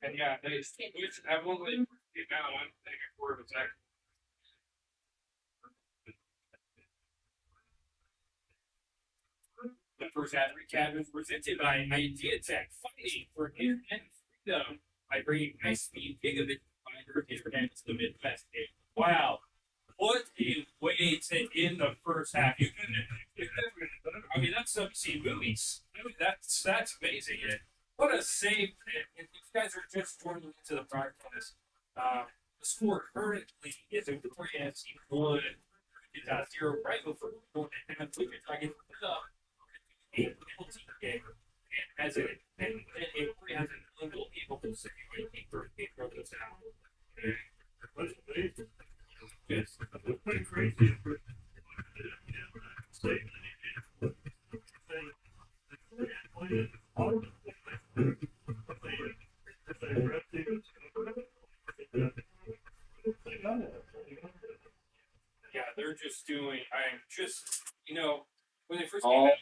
And yeah, I've only now I'm thinking for a second. The first half recap is presented by Idea Tech, fighting for internet freedom by bringing high-speed gigabit fiber internet to the Midwest. Wow, what a way to end the first half! I mean, that's some see movies. I mean, that's amazing. What a save! If you guys are just joining into the broadcast, the score currently is Emporia FC 1, 0 right before going to half. Wichita gets put up a penalty kick and has it, and Emporia has an unbelievable situation for a throw this out. Yes, pretty crazy. Yeah, they're just doing. I'm just, when they first came out,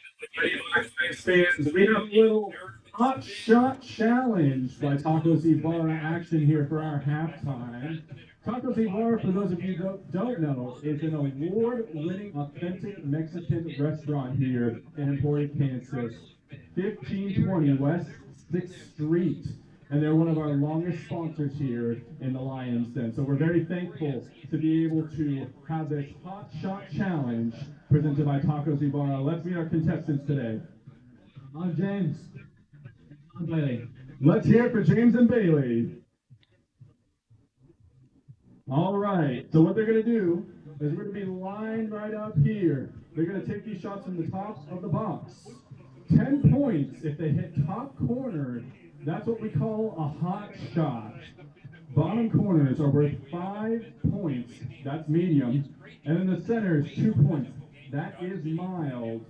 fans, we have a little hot shot challenge by Tacos Ibarra action here for our halftime. Tacos Ibarra, for those of you who don't know, is an award-winning authentic Mexican restaurant here in Emporia, Kansas. 1520 West 6th Street. And they're one of our longest sponsors here in the Lions Den. So we're very thankful to be able to have this hot shot challenge presented by Tacos Ibarra. Let's meet our contestants today. I'm James. I'm Bailey. Let's hear it for James and Bailey. All right, so what they're going to do is we're going to be lined right up here. They're going to take these shots from the top of the box. 10 points if they hit top corner. That's what we call a hot shot. Bottom corners are worth 5 points. That's medium. And then the center is 2 points. That is mild.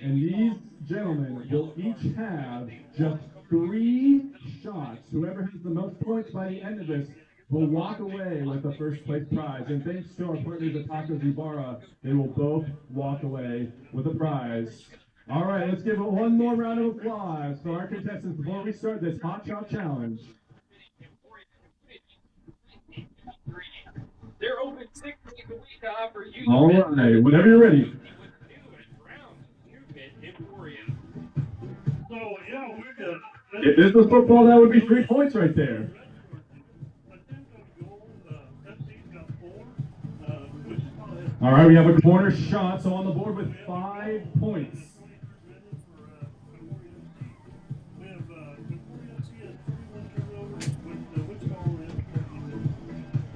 And these gentlemen will each have just 3 shots. Whoever has the most points by the end of this will walk away with the first place prize. And thanks to our partners at Tacos Ibarra, they will both walk away with a prize. All right, let's give it one more round of applause for our contestants before we start this hot shot challenge. They're open 6 days a week to offer you. All right, whenever you're ready. If this was football, that would be 3 points right there. All right, we have a corner shot, so on the board with 5 points.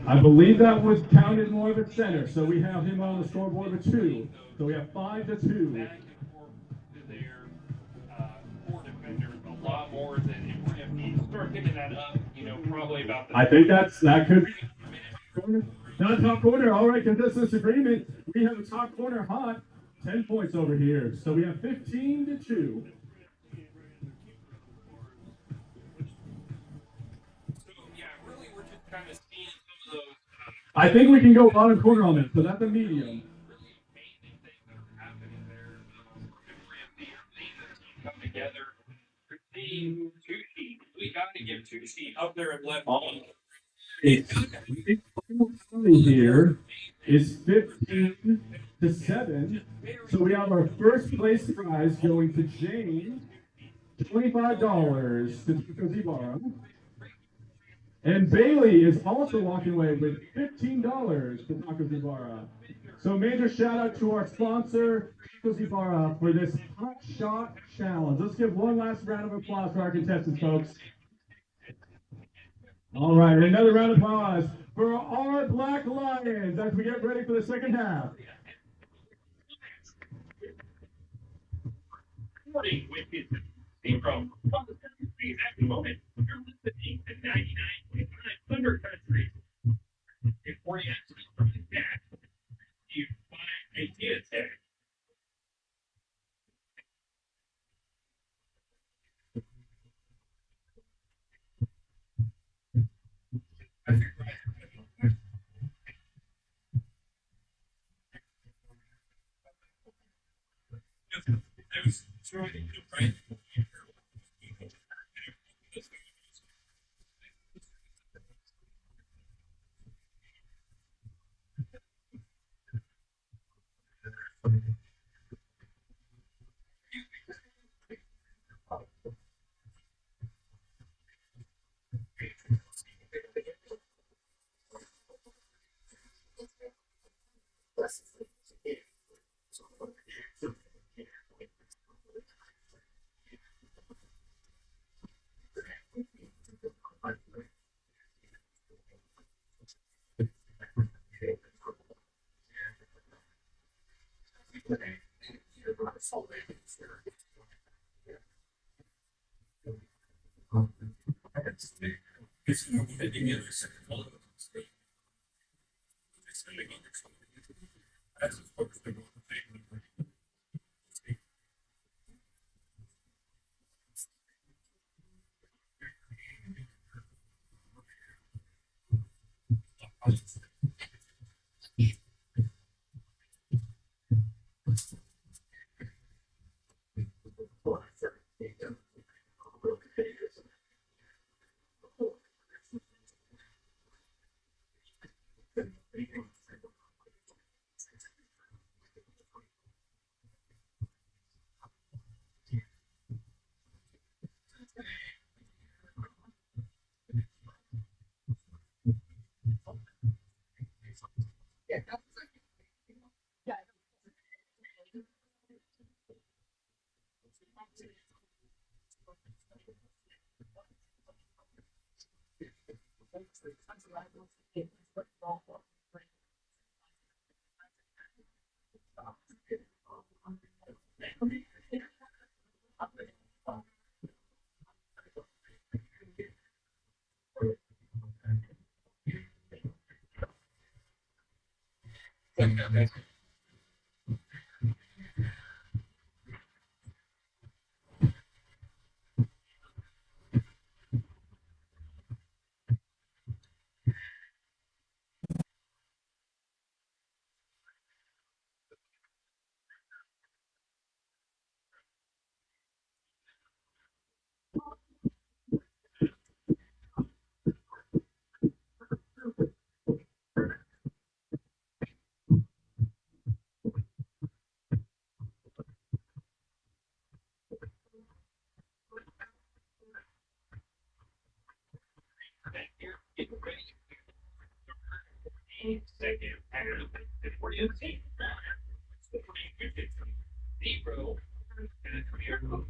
I believe that was counted more of at center, so we have him on the scoreboard with 2. So we have 5-2. Their four defenders a lot more than if you start picking that up, probably about the. I think that could be not top corner. All right, contestants agreement. We have a top corner hot. 10 points over here. So we have 15-2. I think we can go bottom corner on this, so that's a medium. Come together. We got to give 2 seed up there at left. Here is 15-7. So we have our first place prize going to James, $25 to Tacos Ibarra. And Bailey is also walking away with $15 to Tacos Ibarra. So major shout out to our sponsor, Wichita, for this Hot Shot Challenge. Let's give one last round of applause for our contestants, folks. All right, and another round of applause for our Black Lions as we get ready for the second half. Morning with his zero. On the 73 at the moment, you're listening to 99.5 Thunder Country. Emporia FC from the back. You find Idea Tech. Right? Second half, Emporia FC. Zero. And a career of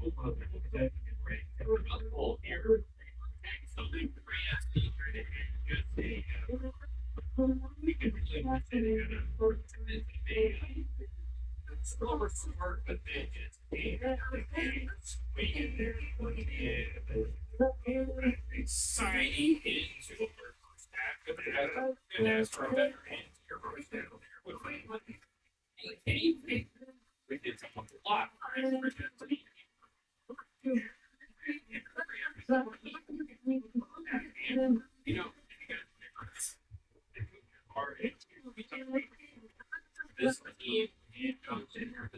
goal here. Something three FC trying to just say, we can really want it's over smart, but then just swing in there. Exciting into your first half. And as for a better hand, your first down there with anything. We did something a lot. You know, this team comes in here.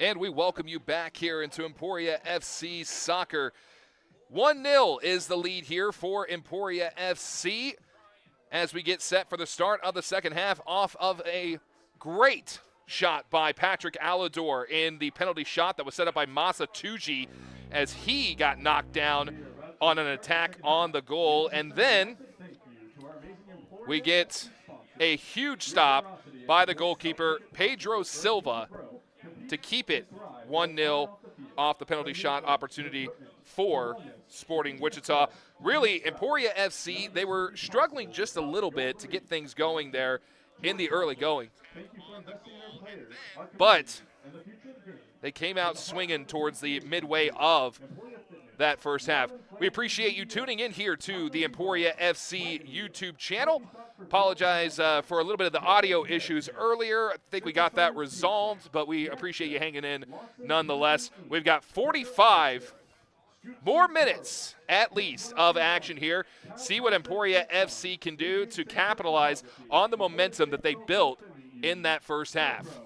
And we welcome you back here into Emporia FC Soccer. 1-0 is the lead here for Emporia FC. as we get set for the start of the second half off of a great shot by Patrick Alador in the penalty shot that was set up by Masa Tuji as he got knocked down on an attack on the goal. And then we get a huge stop by the goalkeeper, Pedro Silva, to keep it 1-0 off the penalty shot opportunity for Sporting Wichita. Really, Emporia FC, they were struggling just a little bit to get things going there in the early going. But they came out swinging towards the midway of that first half. We appreciate you tuning in here to the Emporia FC YouTube channel. Apologize for a little bit of the audio issues earlier. I think we got that resolved, but we appreciate you hanging in nonetheless. We've got 45 more minutes, at least, of action here. See what Emporia FC can do to capitalize on the momentum that they built in that first half.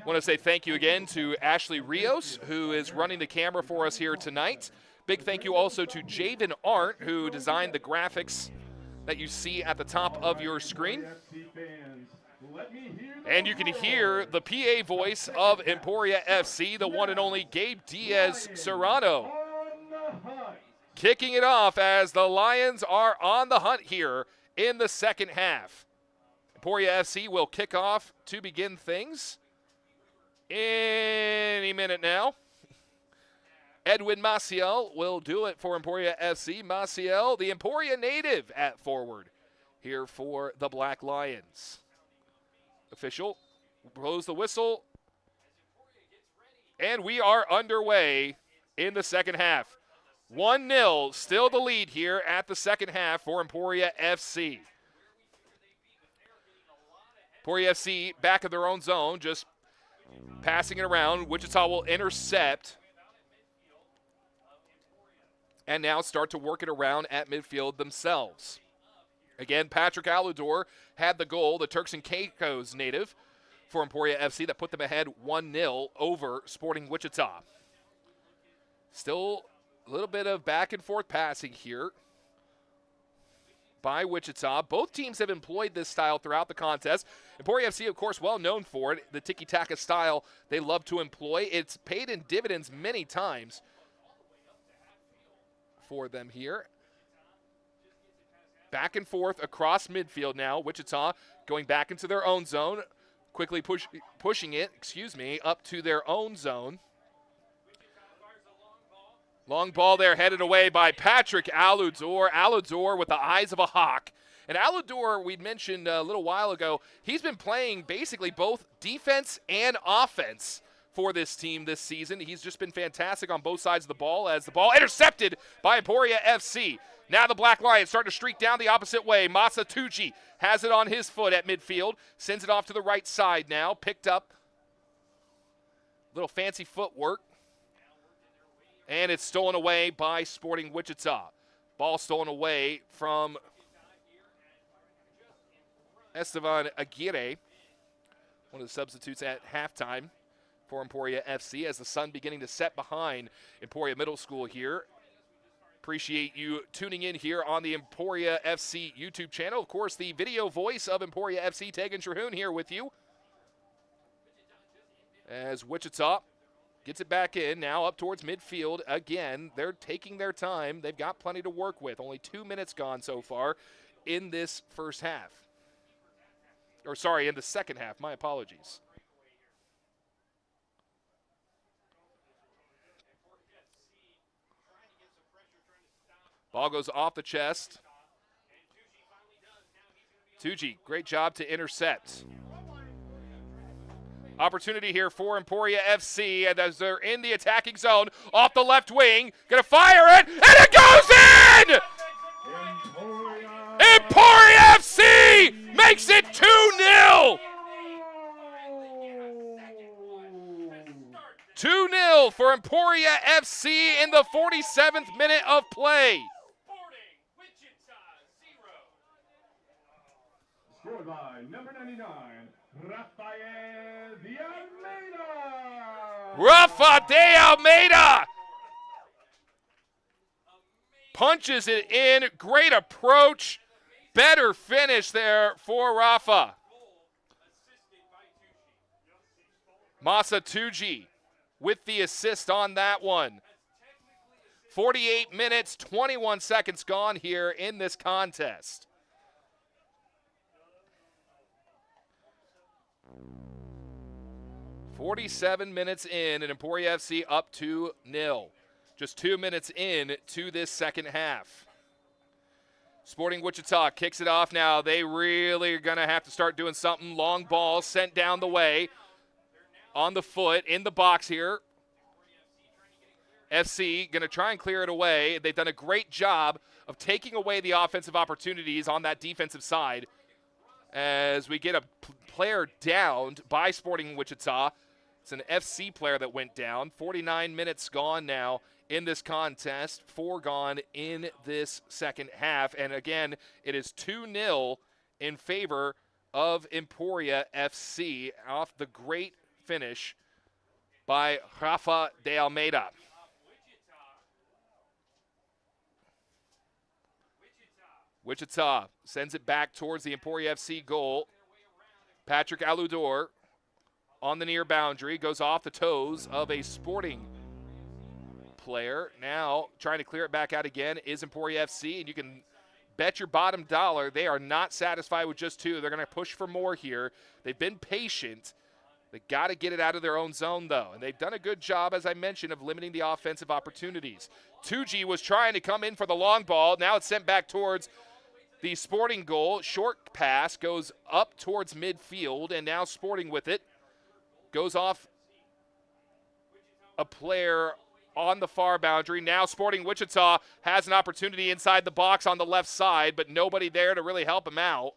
I want to say thank you again to Ashley Rios, who is running the camera for us here tonight. Big thank you also to Javen Arndt, who designed the graphics that you see at the top of your screen. And you can hear the PA voice of Emporia FC, the one and only Gabe Diaz-Serrano, kicking it off as the Lions are on the hunt here in the second half. Emporia FC will kick off to begin things any minute now. Edwin Maciel will do it for Emporia FC. Maciel, the Emporia native, at forward here for the Black Lions. Official blows the whistle, and we are underway in the second half. 1-0, still the lead here at the second half for Emporia FC. Emporia FC back of their own zone, just passing it around. Wichita will intercept and now start to work it around at midfield themselves. Again, Patrick Alador had the goal, the Turks and Caicos native for Emporia FC, that put them ahead 1-0 over Sporting Wichita. Still a little bit of back and forth passing here by Wichita. Both teams have employed this style throughout the contest. Emporia FC, of course, well known for it. The tiki-taka style they love to employ. It's paid in dividends many times for them here. Back and forth across midfield now. Wichita going back into their own zone. Quickly pushing it, up to their own zone. Long ball there headed away by Patrick Alador. Alador with the eyes of a hawk. And Alador, we'd mentioned a little while ago, he's been playing basically both defense and offense for this team this season. He's just been fantastic on both sides of the ball as the ball intercepted by Emporia FC. Now the Black Lions starting to streak down the opposite way. Masa Tuji has it on his foot at midfield. Sends it off to the right side now. Picked up. Little fancy footwork. And it's stolen away by Sporting Wichita. Ball stolen away from Estevan Aguirre, one of the substitutes at halftime for Emporia FC, as the sun beginning to set behind Emporia Middle School here. Appreciate you tuning in here on the Emporia FC YouTube channel. Of course, the video voice of Emporia FC, Tegan Terhune, here with you. As Wichita gets it back in, now up towards midfield again. They're taking their time. They've got plenty to work with. Only 2 minutes gone so far in this first half. Or sorry, in the second half. My apologies. Ball goes off the chest. Tuji, great job to intercept. Opportunity here for Emporia FC, and as they're in the attacking zone, off the left wing, gonna fire it, and it goes in! Emporia FC makes it 2-0! 2-0 for Emporia FC in the 47th minute of play. Scored by number 99, Rafael de Almeida. Rafa de Almeida punches it in. Great approach. Better finish there for Rafa. Masa Tuji with the assist on that one. 48 minutes, 21 seconds gone here in this contest. "47 minutes in, and Emporia FC up 2-0. Just 2 minutes in to this second half. Sporting Wichita kicks it off now. They really are going to have to start doing something. Long ball sent down the way. On the foot, in the box here. FC going to try and clear it away. They've done a great job of taking away the offensive opportunities on that defensive side as we get a player downed by Sporting Wichita. It's an FC player that went down. 49 minutes gone now in this contest. 4 gone in this second half. And again, it is 2-0 in favor of Emporia FC off the great finish by Rafa de Almeida. Wichita sends it back towards the Emporia FC goal. Patrick Aludor on the near boundary, goes off the toes of a Sporting player. Now trying to clear it back out again is Emporia FC, and you can bet your bottom dollar they are not satisfied with just 2. They're going to push for more here. They've been patient. They got to get it out of their own zone, though, and they've done a good job, as I mentioned, of limiting the offensive opportunities. Tuji was trying to come in for the long ball. Now it's sent back towards the Sporting goal. Short pass goes up towards midfield, and now Sporting with it. Goes off a player on the far boundary. Now Sporting Wichita has an opportunity inside the box on the left side, but nobody there to really help him out.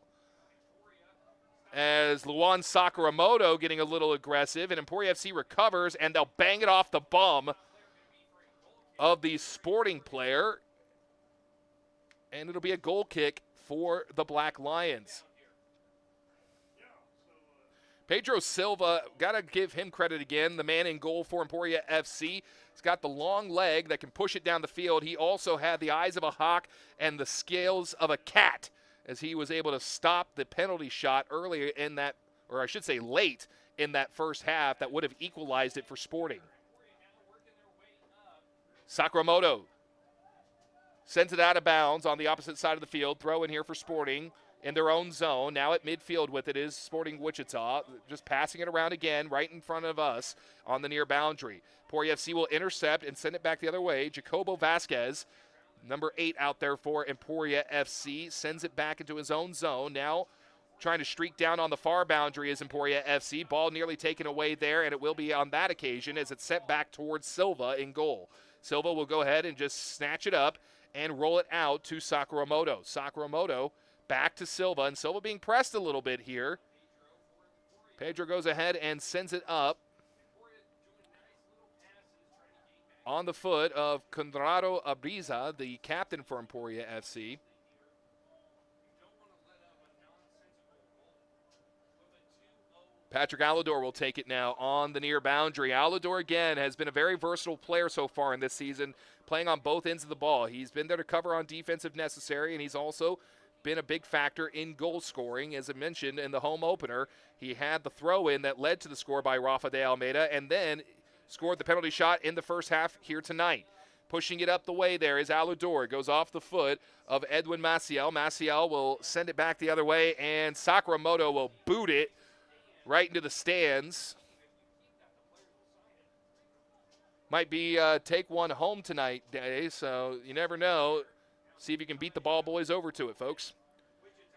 As Luan Sakuramoto getting a little aggressive, and Emporia FC recovers, and they'll bang it off the bum of the Sporting player. And it'll be a goal kick for the Black Lions. Pedro Silva, got to give him credit again, the man in goal for Emporia FC. He's got the long leg that can push it down the field. He also had the eyes of a hawk and the scales of a cat as he was able to stop the penalty shot earlier in that, or I should say late in that first half, that would have equalized it for Sporting. Sakuramoto sends it out of bounds on the opposite side of the field. Throw in here for Sporting in their own zone. Now at midfield with it is Sporting Wichita. Just passing it around again right in front of us on the near boundary. Emporia FC will intercept and send it back the other way. Jacobo Vasquez, number 8 out there for Emporia FC, sends it back into his own zone. Now trying to streak down on the far boundary is Emporia FC. Ball nearly taken away there, and it will be on that occasion as it's sent back towards Silva in goal. Silva will go ahead and just snatch it up and roll it out to Sakuramoto. Sakuramoto back to Silva, and Silva being pressed a little bit here. Pedro goes ahead and sends it up on the foot of Conrado Abriza, the captain for Emporia FC. Patrick Aludor will take it now on the near boundary. Aludor, again, has been a very versatile player so far in this season, playing on both ends of the ball. He's been there to cover on defense if necessary, and he's also been a big factor in goal scoring. As I mentioned in the home opener, he had the throw-in that led to the score by Rafa de Almeida, and then scored the penalty shot in the first half here tonight. Pushing it up the way there is Aludor. It goes off the foot of Edwin Maciel. Maciel will send it back the other way, and Sakuramoto will boot it right into the stands. Might be take one home tonight, Day, so you never know. See if you can beat the ball boys over to it, folks.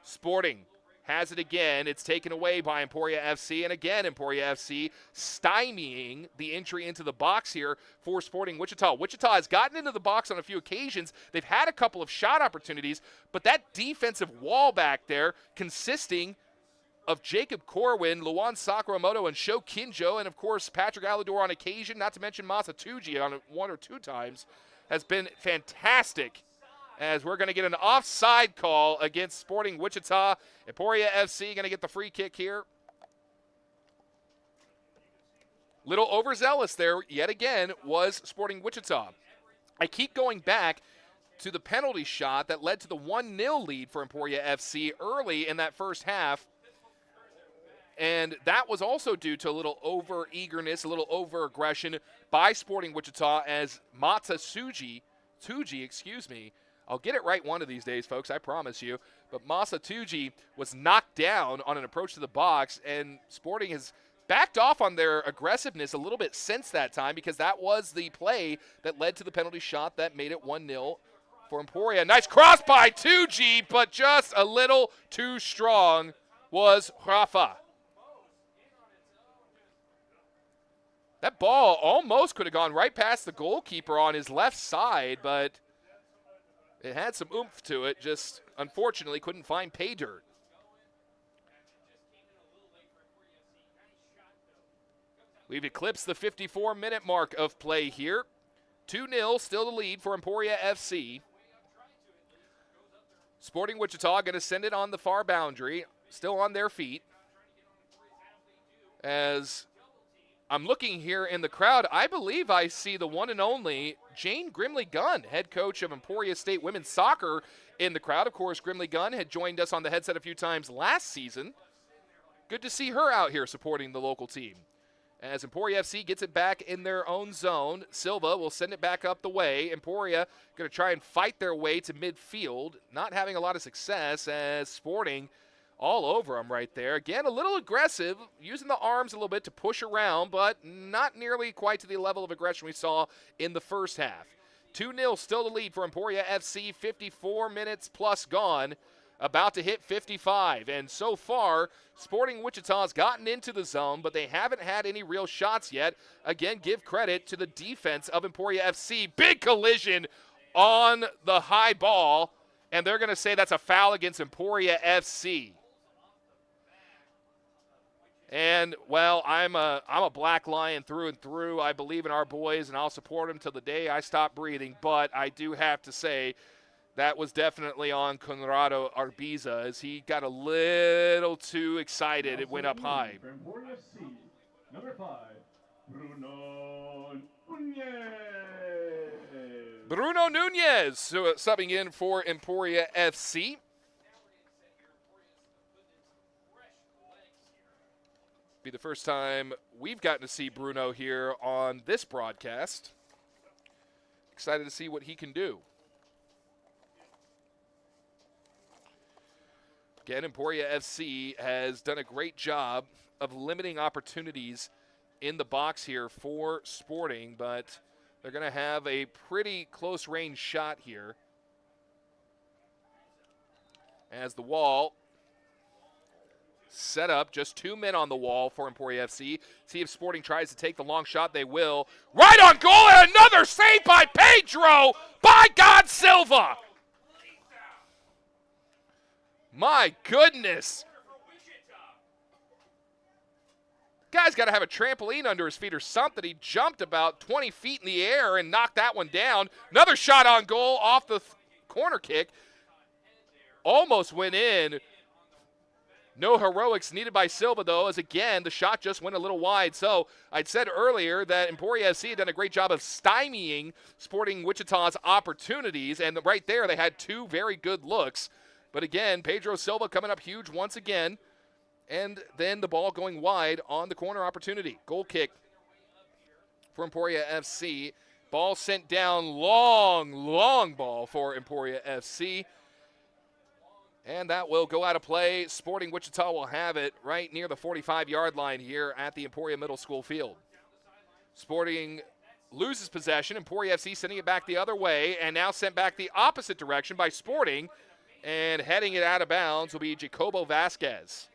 Sporting has it again. It's taken away by Emporia FC, and again Emporia FC stymieing the entry into the box here for Sporting Wichita. Wichita has gotten into the box on a few occasions. They've had a couple of shot opportunities, but that defensive wall back there consisting of Jacob Corwin, Luan Sakuramoto, and Sho Kinjo, and of course Patrick Aludor on occasion, not to mention Masa Tuji on 1 or 2 times, has been fantastic. As we're going to get an offside call against Sporting Wichita. Emporia FC going to get the free kick here. Little overzealous there yet again was Sporting Wichita. I keep going back to the penalty shot that led to the 1-0 lead for Emporia FC early in that first half. And that was also due to a little over-eagerness, a little over-aggression by Sporting Wichita as Tuji, I'll get it right one of these days, folks, I promise you. But Masa Tuji was knocked down on an approach to the box, and Sporting has backed off on their aggressiveness a little bit since that time because that was the play that led to the penalty shot that made it 1-0 for Emporia. Nice cross by Tuji, but just a little too strong was Rafa. That ball almost could have gone right past the goalkeeper on his left side, but it had some oomph to it, just unfortunately couldn't find pay dirt. We've eclipsed the 54-minute mark of play here. 2-0, still the lead for Emporia FC. Sporting Wichita going to send it on the far boundary, still on their feet. As I'm looking here in the crowd, I believe I see the one and only Jane Grimley-Gunn, head coach of Emporia State Women's Soccer, in the crowd. Of course, Grimley-Gunn had joined us on the headset a few times last season. Good to see her out here supporting the local team. As Emporia FC gets it back in their own zone, Silva will send it back up the way. Emporia going to try and fight their way to midfield, not having a lot of success as Sporting all over them right there. Again, a little aggressive, using the arms a little bit to push around, but not nearly quite to the level of aggression we saw in the first half. 2-0, still the lead for Emporia FC, 54 minutes plus gone, about to hit 55. And so far, Sporting Wichita's gotten into the zone, but they haven't had any real shots yet. Again, give credit to the defense of Emporia FC. Big collision on the high ball, and they're going to say that's a foul against Emporia FC. And, well, I'm a Black Lion through and through. I believe in our boys, and I'll support them till the day I stop breathing. But I do have to say that was definitely on Conrado Arbiza as he got a little too excited. It went up high. Number 5, Bruno Nunez. Bruno Nunez subbing in for Emporia FC. Be the first time we've gotten to see Bruno here on this broadcast. Excited to see what he can do. Again, Emporia FC has done a great job of limiting opportunities in the box here for Sporting, but they're going to have a pretty close range shot here as the wall set up, just 2 men on the wall for Emporia FC. See if Sporting tries to take the long shot. They will. Right on goal, and another save by Pedro. By God, Silva. My goodness. Guy's got to have a trampoline under his feet or something. He jumped about 20 feet in the air and knocked that one down. Another shot on goal off the corner kick. Almost went in. No heroics needed by Silva, though, as again, the shot just went a little wide. So I'd said earlier that Emporia FC had done a great job of stymieing Sporting Wichita's opportunities, and right there they had 2 very good looks. But again, Pedro Silva coming up huge once again, and then the ball going wide on the corner opportunity. Goal kick for Emporia FC. Ball sent down, long ball for Emporia FC. And that will go out of play. Sporting Wichita will have it right near the 45-yard line here at the Emporia Middle School field. Sporting loses possession. Emporia FC sending it back the other way, and now sent back the opposite direction by Sporting. And heading it out of bounds will be Jacobo Vasquez.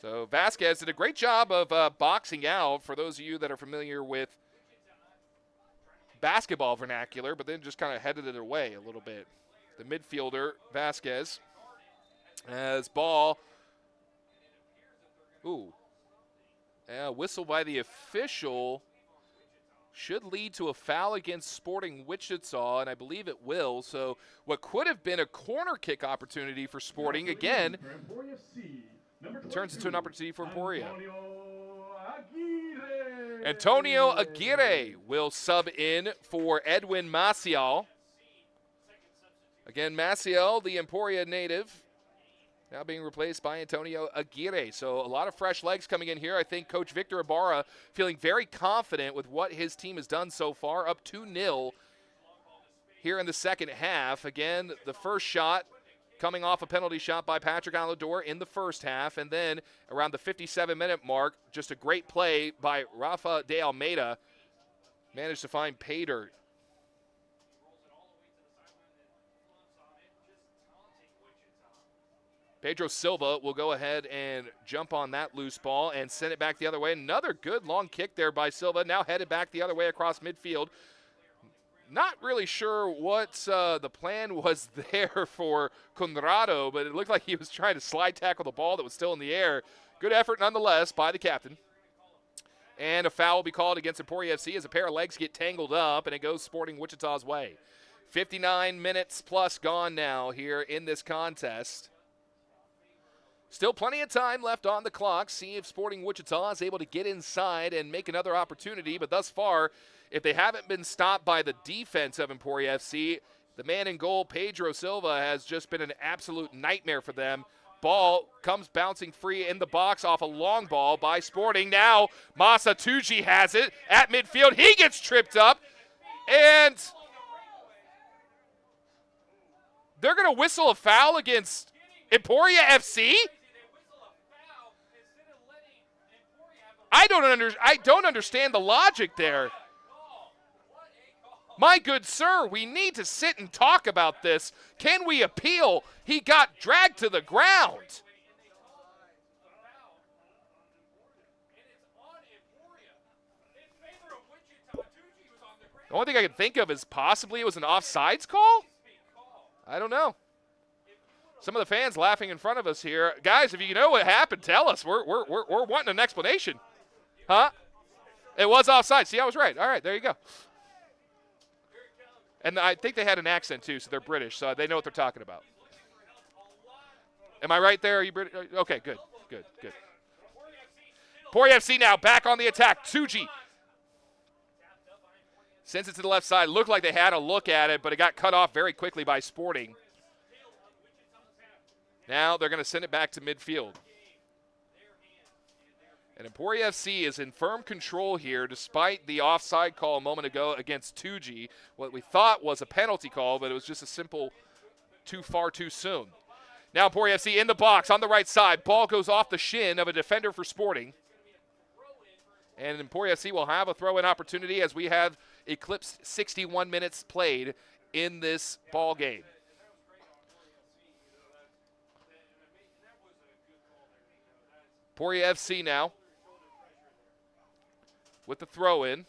So Vasquez did a great job of boxing out, for those of you that are familiar with basketball vernacular, but then just kind of headed it away a little bit. The midfielder, Vasquez, as ball. Whistle by the official should lead to a foul against Sporting Wichita, and I believe it will. So what could have been a corner kick opportunity for Sporting, again, turns into an opportunity for Emporia. Antonio Aguirre will sub in for Edwin Maciel. Again, Maciel, the Emporia native, now being replaced by Antonio Aguirre. So a lot of fresh legs coming in here. I think Coach Victor Ibarra feeling very confident with what his team has done so far, up 2-0 here in the second half. Again, the first shot coming off a penalty shot by Patrick Alador in the first half, and then around the 57-minute mark, just a great play by Rafa de Almeida. Managed to find pay dirt. Pedro Silva will go ahead and jump on that loose ball and send it back the other way. Another good long kick there by Silva, now headed back the other way across midfield. Not really sure what the plan was there for Conrado, but it looked like he was trying to slide tackle the ball that was still in the air. Good effort nonetheless by the captain. And a foul will be called against Emporia FC as a pair of legs get tangled up, and it goes Sporting Wichita's way. 59 minutes plus gone now here in this contest. Still plenty of time left on the clock. See if Sporting Wichita is able to get inside and make another opportunity, but thus far, if they haven't been stopped by the defense of Emporia FC, the man in goal, Pedro Silva, has just been an absolute nightmare for them. Ball comes bouncing free in the box off a long ball by Sporting. Now Masa Tuji has it at midfield. He gets tripped up, and they're going to whistle a foul against Emporia FC? I don't understand the logic there. My good sir, we need to sit and talk about this. Can we appeal? He got dragged to the ground. The only thing I can think of is possibly it was an offsides call? I don't know. Some of the fans laughing in front of us here. Guys, if you know what happened, tell us. We're wanting an explanation. Huh? It was offside. See, I was right. All right, there you go. And I think they had an accent, too, so they're British, so they know what they're talking about. Am I right there? Are you British? Okay, good. Emporia FC now back on the attack. Tsuji sends it to the left side. Looked like they had a look at it, but it got cut off very quickly by Sporting. Now they're going to send it back to midfield. And Emporia FC is in firm control here despite the offside call a moment ago against Tuji. What we thought was a penalty call, but it was just a simple too far too soon. Now Emporia FC in the box on the right side. Ball goes off the shin of a defender for Sporting. And Emporia FC will have a throw-in opportunity as we have eclipsed 61 minutes played in this ball game. Emporia FC now with the throw-in.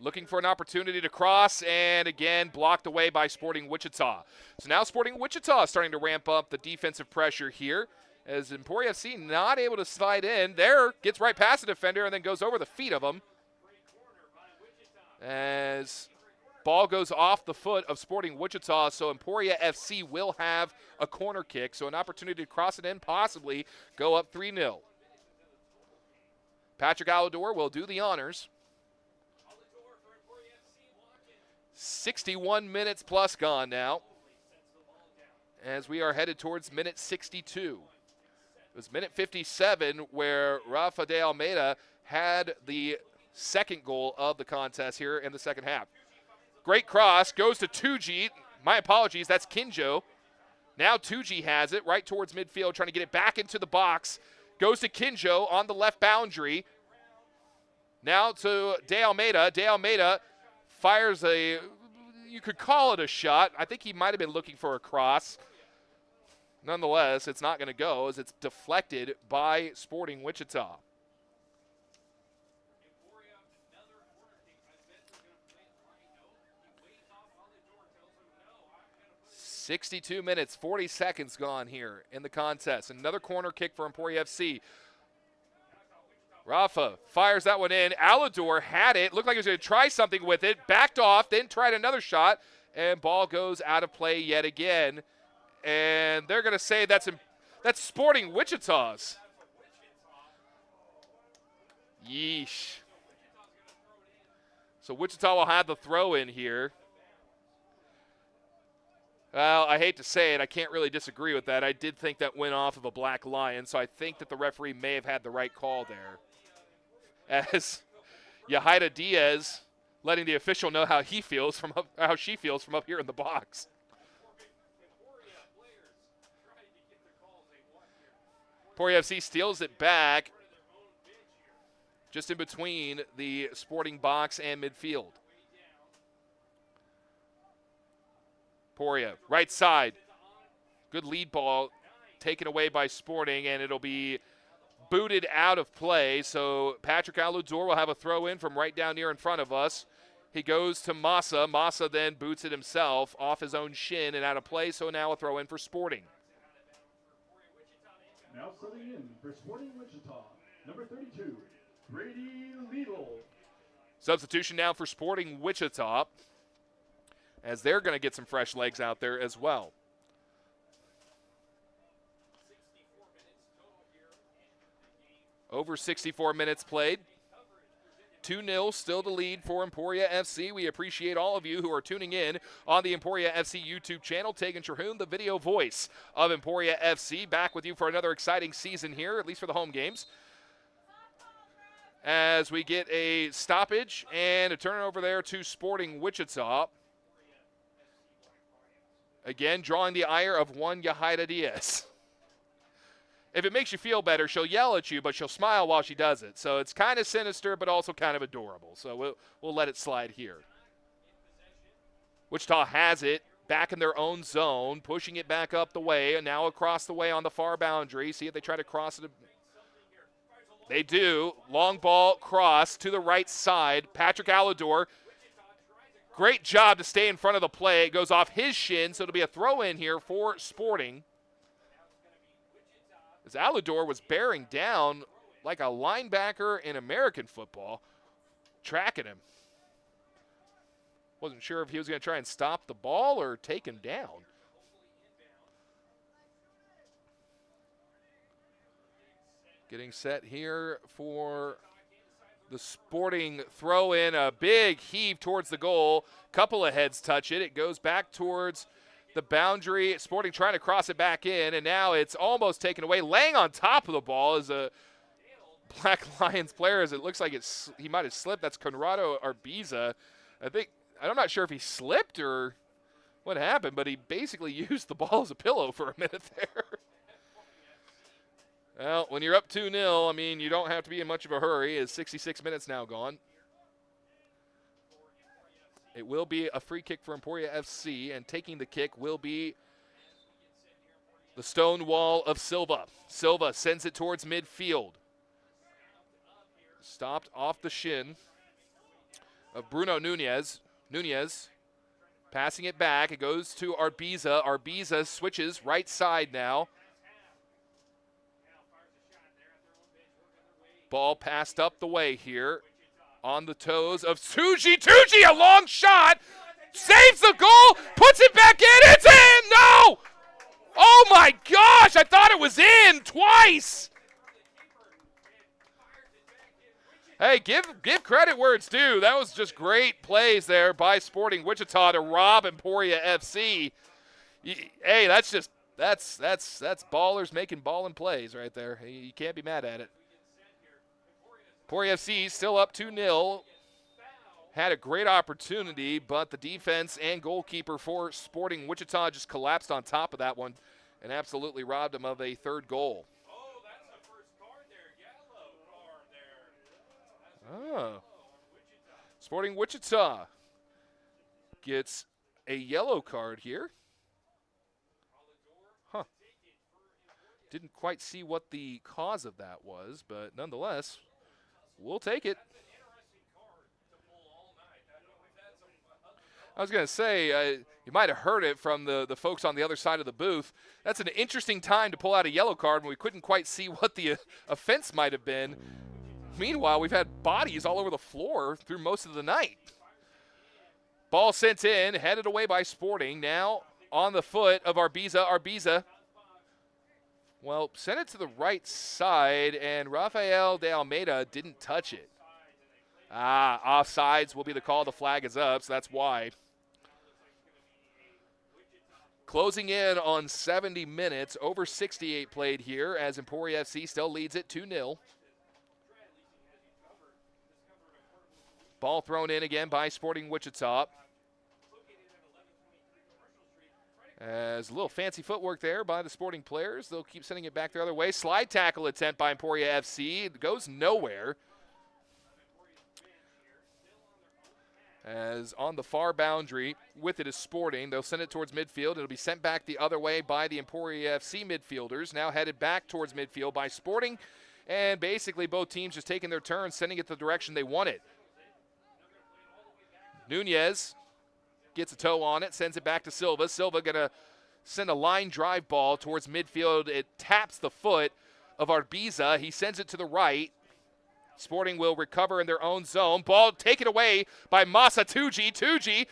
Looking for an opportunity to cross, and again, blocked away by Sporting Wichita. So now Sporting Wichita is starting to ramp up the defensive pressure here as Emporia FC not able to slide in. There, gets right past the defender and then goes over the feet of him. As ball goes off the foot of Sporting Wichita, so Emporia FC will have a corner kick. So an opportunity to cross it in, possibly go up 3-0. Patrick Alador will do the honors. 61 minutes plus gone now as we are headed towards minute 62. It was minute 57 where Rafa de Almeida had the second goal of the contest here in the second half. Great cross, goes to Tuji. My apologies, that's Kinjo. Now Tuji has it right towards midfield, trying to get it back into the box. Goes to Kinjo on the left boundary. Now to De Almeida. De Almeida fires a, you could call it a shot. I think he might have been looking for a cross. Nonetheless, it's not going to go as it's deflected by Sporting Wichita. "62 minutes, 40 seconds gone here in the contest. Another corner kick for Emporia FC. Rafa fires that one in. Alador had it. Looked like he was going to try something with it. Backed off, then tried another shot, and ball goes out of play yet again. And they're going to say that's Sporting Wichita's. Yeesh. So Wichita will have the throw in here. Well, I hate to say it, I can't really disagree with that. I did think that went off of a black lion, so I think that the referee may have had the right call there. As Wichita Diaz letting the official know how she feels from up here in the box. Emporia FC steals it back just in between the Sporting box and midfield. Emporia, right side. Good lead ball taken away by Sporting, and it'll be booted out of play. So Patrick Aludor will have a throw in from right down here in front of us. He goes to Massa. Massa then boots it himself off his own shin and out of play, so now a throw in for Sporting. Now setting in for Sporting Wichita, number 32, Brady Liedl. Substitution now for Sporting Wichita, as they're going to get some fresh legs out there as well. Over 64 minutes played. 2-0 still the lead for Emporia FC. We appreciate all of you who are tuning in on the Emporia FC YouTube channel. Tegan Terhune, the video voice of Emporia FC, back with you for another exciting season here, at least for the home games. As we get a stoppage and a turnover there to Sporting Wichita. Again, drawing the ire of one Wichita Diaz. If it makes you feel better, she'll yell at you, but she'll smile while she does it. So it's kind of sinister, but also kind of adorable. So we'll let it slide here. Wichita has it back in their own zone, pushing it back up the way, and now across the way on the far boundary. See if they try to cross it. They do. Long ball cross to the right side. Patrick Aludor. Great job to stay in front of the play. It goes off his shin, so it'll be a throw in here for Sporting. As Aludor was bearing down like a linebacker in American football, tracking him. Wasn't sure if he was going to try and stop the ball or take him down. Getting set here for the Sporting throw in, a big heave towards the goal. Couple of heads touch it. It goes back towards the boundary. Sporting trying to cross it back in, and now it's almost taken away. Laying on top of the ball is a Black Lions player, as it looks like he might have slipped. That's Conrado Arbiza. I'm not sure if he slipped or what happened, but he basically used the ball as a pillow for a minute there. Well, when you're up 2-0, I mean, you don't have to be in much of a hurry. It's 66 minutes now gone. It will be a free kick for Emporia FC, and taking the kick will be the stone wall of Silva. Silva sends it towards midfield. Stopped off the shin of Bruno Nunez. Nunez passing it back. It goes to Arbiza. Arbiza switches right side now. Ball passed up the way here. On the toes of Tucci. Tucci, a long shot. Saves the goal. Puts it back in. It's in. No. Oh, my gosh. I thought it was in twice. Hey, give credit where it's due. That was just great plays there by Sporting Wichita to rob Emporia FC. Hey, that's ballers making ballin' plays right there. You can't be mad at it. Emporia FC still up 2-0. Had a great opportunity, but the defense and goalkeeper for Sporting Wichita just collapsed on top of that one and absolutely robbed him of a third goal. Oh, that's the first card there. Yellow card there. Oh. Sporting Wichita gets a yellow card here. Huh. Didn't quite see what the cause of that was, but nonetheless, we'll take it. I was going to say, you might have heard it from the folks on the other side of the booth. That's an interesting time to pull out a yellow card when we couldn't quite see what the offense might have been. Meanwhile, we've had bodies all over the floor through most of the night. Ball sent in, headed away by Sporting. Now on the foot of Arbiza. Arbiza, well, sent it to the right side, and Rafael de Almeida didn't touch it. Offsides will be the call. The flag is up, so that's why. Closing in on 70 minutes, over 68 played here as Emporia FC still leads it 2-0. Ball thrown in again by Sporting Wichita. As a little fancy footwork there by the Sporting players. They'll keep sending it back the other way. Slide tackle attempt by Emporia FC. It goes nowhere. As on the far boundary, with it is Sporting. They'll send it towards midfield. It'll be sent back the other way by the Emporia FC midfielders. Now headed back towards midfield by Sporting. And basically both teams just taking their turn, sending it the direction they want it. Nunez gets a toe on it, sends it back to Silva. Silva going to send a line drive ball towards midfield. It taps the foot of Arbiza. He sends it to the right. Sporting will recover in their own zone. Ball taken away by Masa Tuji. Tuji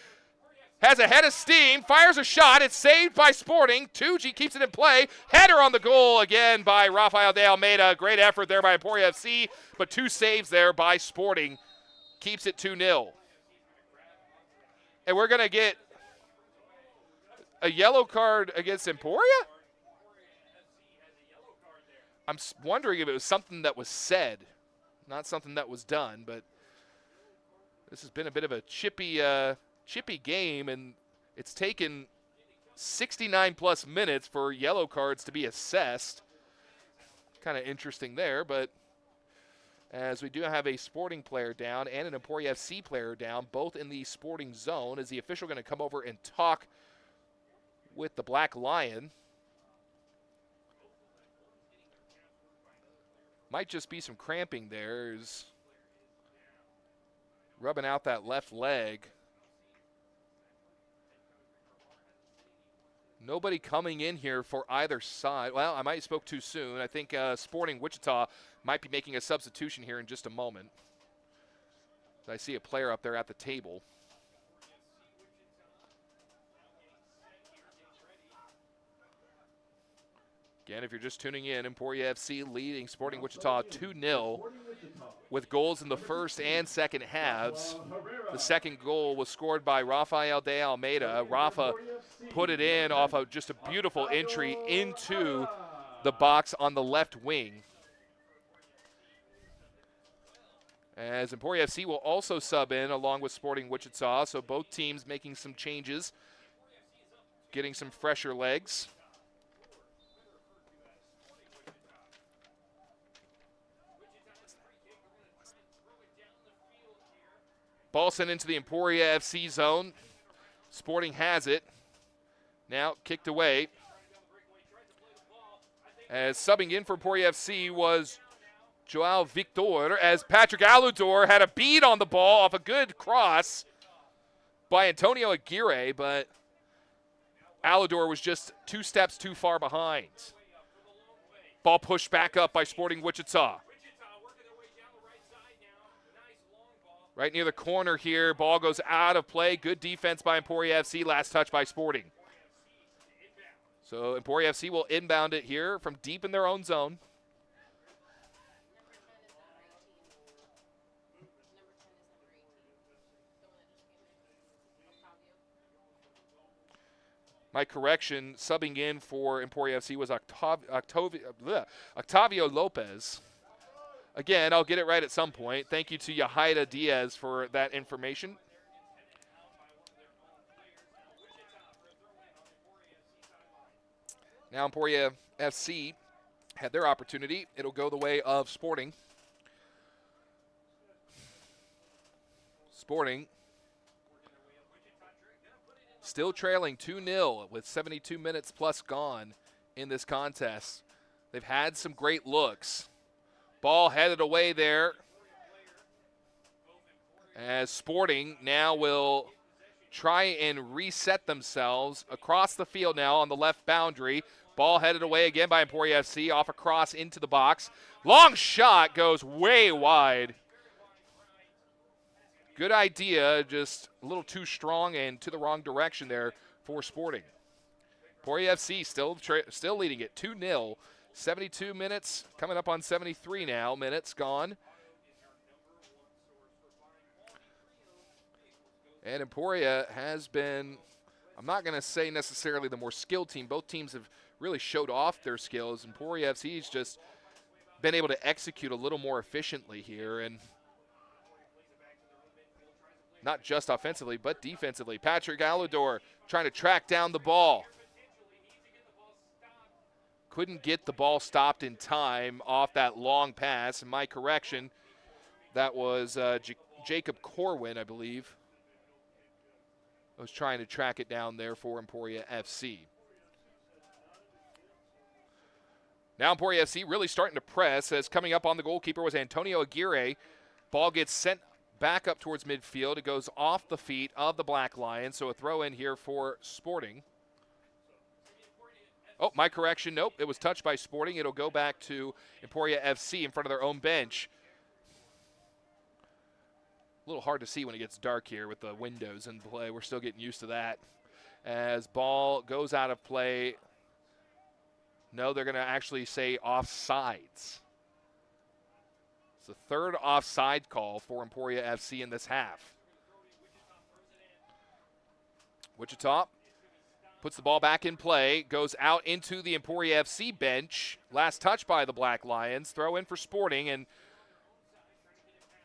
has a head of steam, fires a shot. It's saved by Sporting. Tuji keeps it in play. Header on the goal again by Rafael de Almeida. Great effort there by Emporia FC, but 2 saves there by Sporting. Keeps it 2-0. And we're going to get a yellow card against Emporia? I'm wondering if it was something that was said. Not something that was done, but this has been a bit of a chippy game, and it's taken 69-plus minutes for yellow cards to be assessed. Kind of interesting there, but as we do have a Sporting player down and an Emporia FC player down, both in the Sporting zone, is the official going to come over and talk with the Black Lion? Might just be some cramping there. He's rubbing out that left leg. Nobody coming in here for either side. Well, I might have spoke too soon. I think Sporting Wichita might be making a substitution here in just a moment. I see a player up there at the table. Again, if you're just tuning in, Emporia FC leading Sporting Wichita 2-0 with goals in the first and second halves. The second goal was scored by Rafael de Almeida. Rafa put it in off of just a beautiful entry into the box on the left wing. As Emporia FC will also sub in along with Sporting Wichita, so both teams making some changes, getting some fresher legs. Ball sent into the Emporia FC zone. Sporting has it. Now kicked away. As subbing in for Emporia FC was Joao Victor, as Patrick Aludor had a bead on the ball off a good cross by Antonio Aguirre, but Aludor was just 2 steps too far behind. Ball pushed back up by Sporting Wichita. Right near the corner here, ball goes out of play. Good defense by Emporia FC, last touch by Sporting. So Emporia FC will inbound it here from deep in their own zone. My correction, subbing in for Emporia FC was Octavio Lopez. Again, I'll get it right at some point. Thank you to Yahida Diaz for that information. Now Emporia FC had their opportunity. It'll go the way of Sporting. Sporting still trailing 2-0 with 72 minutes plus gone in this contest. They've had some great looks. Ball headed away there as Sporting now will try and reset themselves across the field now on the left boundary. Ball headed away again by Emporia FC, off a cross into the box. Long shot goes way wide. Good idea, just a little too strong and to the wrong direction there for Sporting. Emporia FC still leading it 2-0. 72 minutes, coming up on 73 now, minutes gone. And Emporia has been, I'm not going to say necessarily the more skilled team. Both teams have really showed off their skills. Emporia FC's just been able to execute a little more efficiently here, and not just offensively, but defensively. Patrick Aludor trying to track down the ball. Couldn't get the ball stopped in time off that long pass. And my correction, that was Jacob Corwin, I believe. I was trying to track it down there for Emporia FC. Now Emporia FC really starting to press, as coming up on the goalkeeper was Antonio Aguirre. Ball gets sent back up towards midfield. It goes off the feet of the Black Lions, so a throw in here for Sporting. Oh, my correction, nope, it was touched by Sporting. It'll go back to Emporia FC in front of their own bench. A little hard to see when it gets dark here with the windows in play. We're still getting used to that. As ball goes out of play. No, they're going to actually say offsides. It's the third offside call for Emporia FC in this half. Wichita puts the ball back in play, goes out into the Emporia FC bench. Last touch by the Black Lions. Throw in for Sporting, and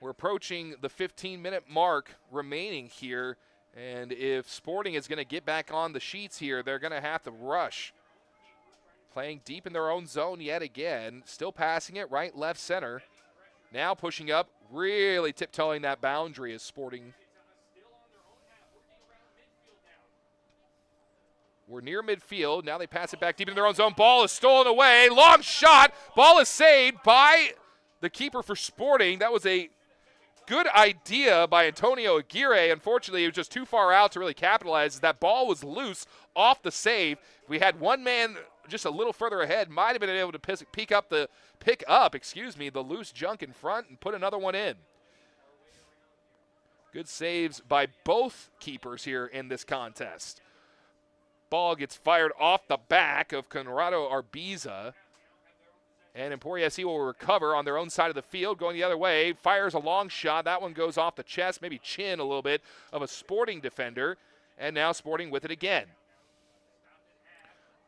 we're approaching the 15-minute mark remaining here. And if Sporting is going to get back on the sheets here, they're going to have to rush. Playing deep in their own zone yet again. Still passing it right, left, center. Now pushing up, really tiptoeing that boundary is Sporting. We're near midfield. Now they pass it back deep in their own zone. Ball is stolen away. Long shot. Ball is saved by the keeper for Sporting. That was a good idea by Antonio Aguirre. Unfortunately, it was just too far out to really capitalize. That ball was loose off the save. We had one man just a little further ahead, might have been able to pick up the loose junk in front and put another one in. Good saves by both keepers here in this contest. Ball gets fired off the back of Conrado Arbiza. And Emporia FC will recover on their own side of the field, going the other way. Fires a long shot. That one goes off the chest, maybe chin a little bit of a Sporting defender. And now Sporting with it again.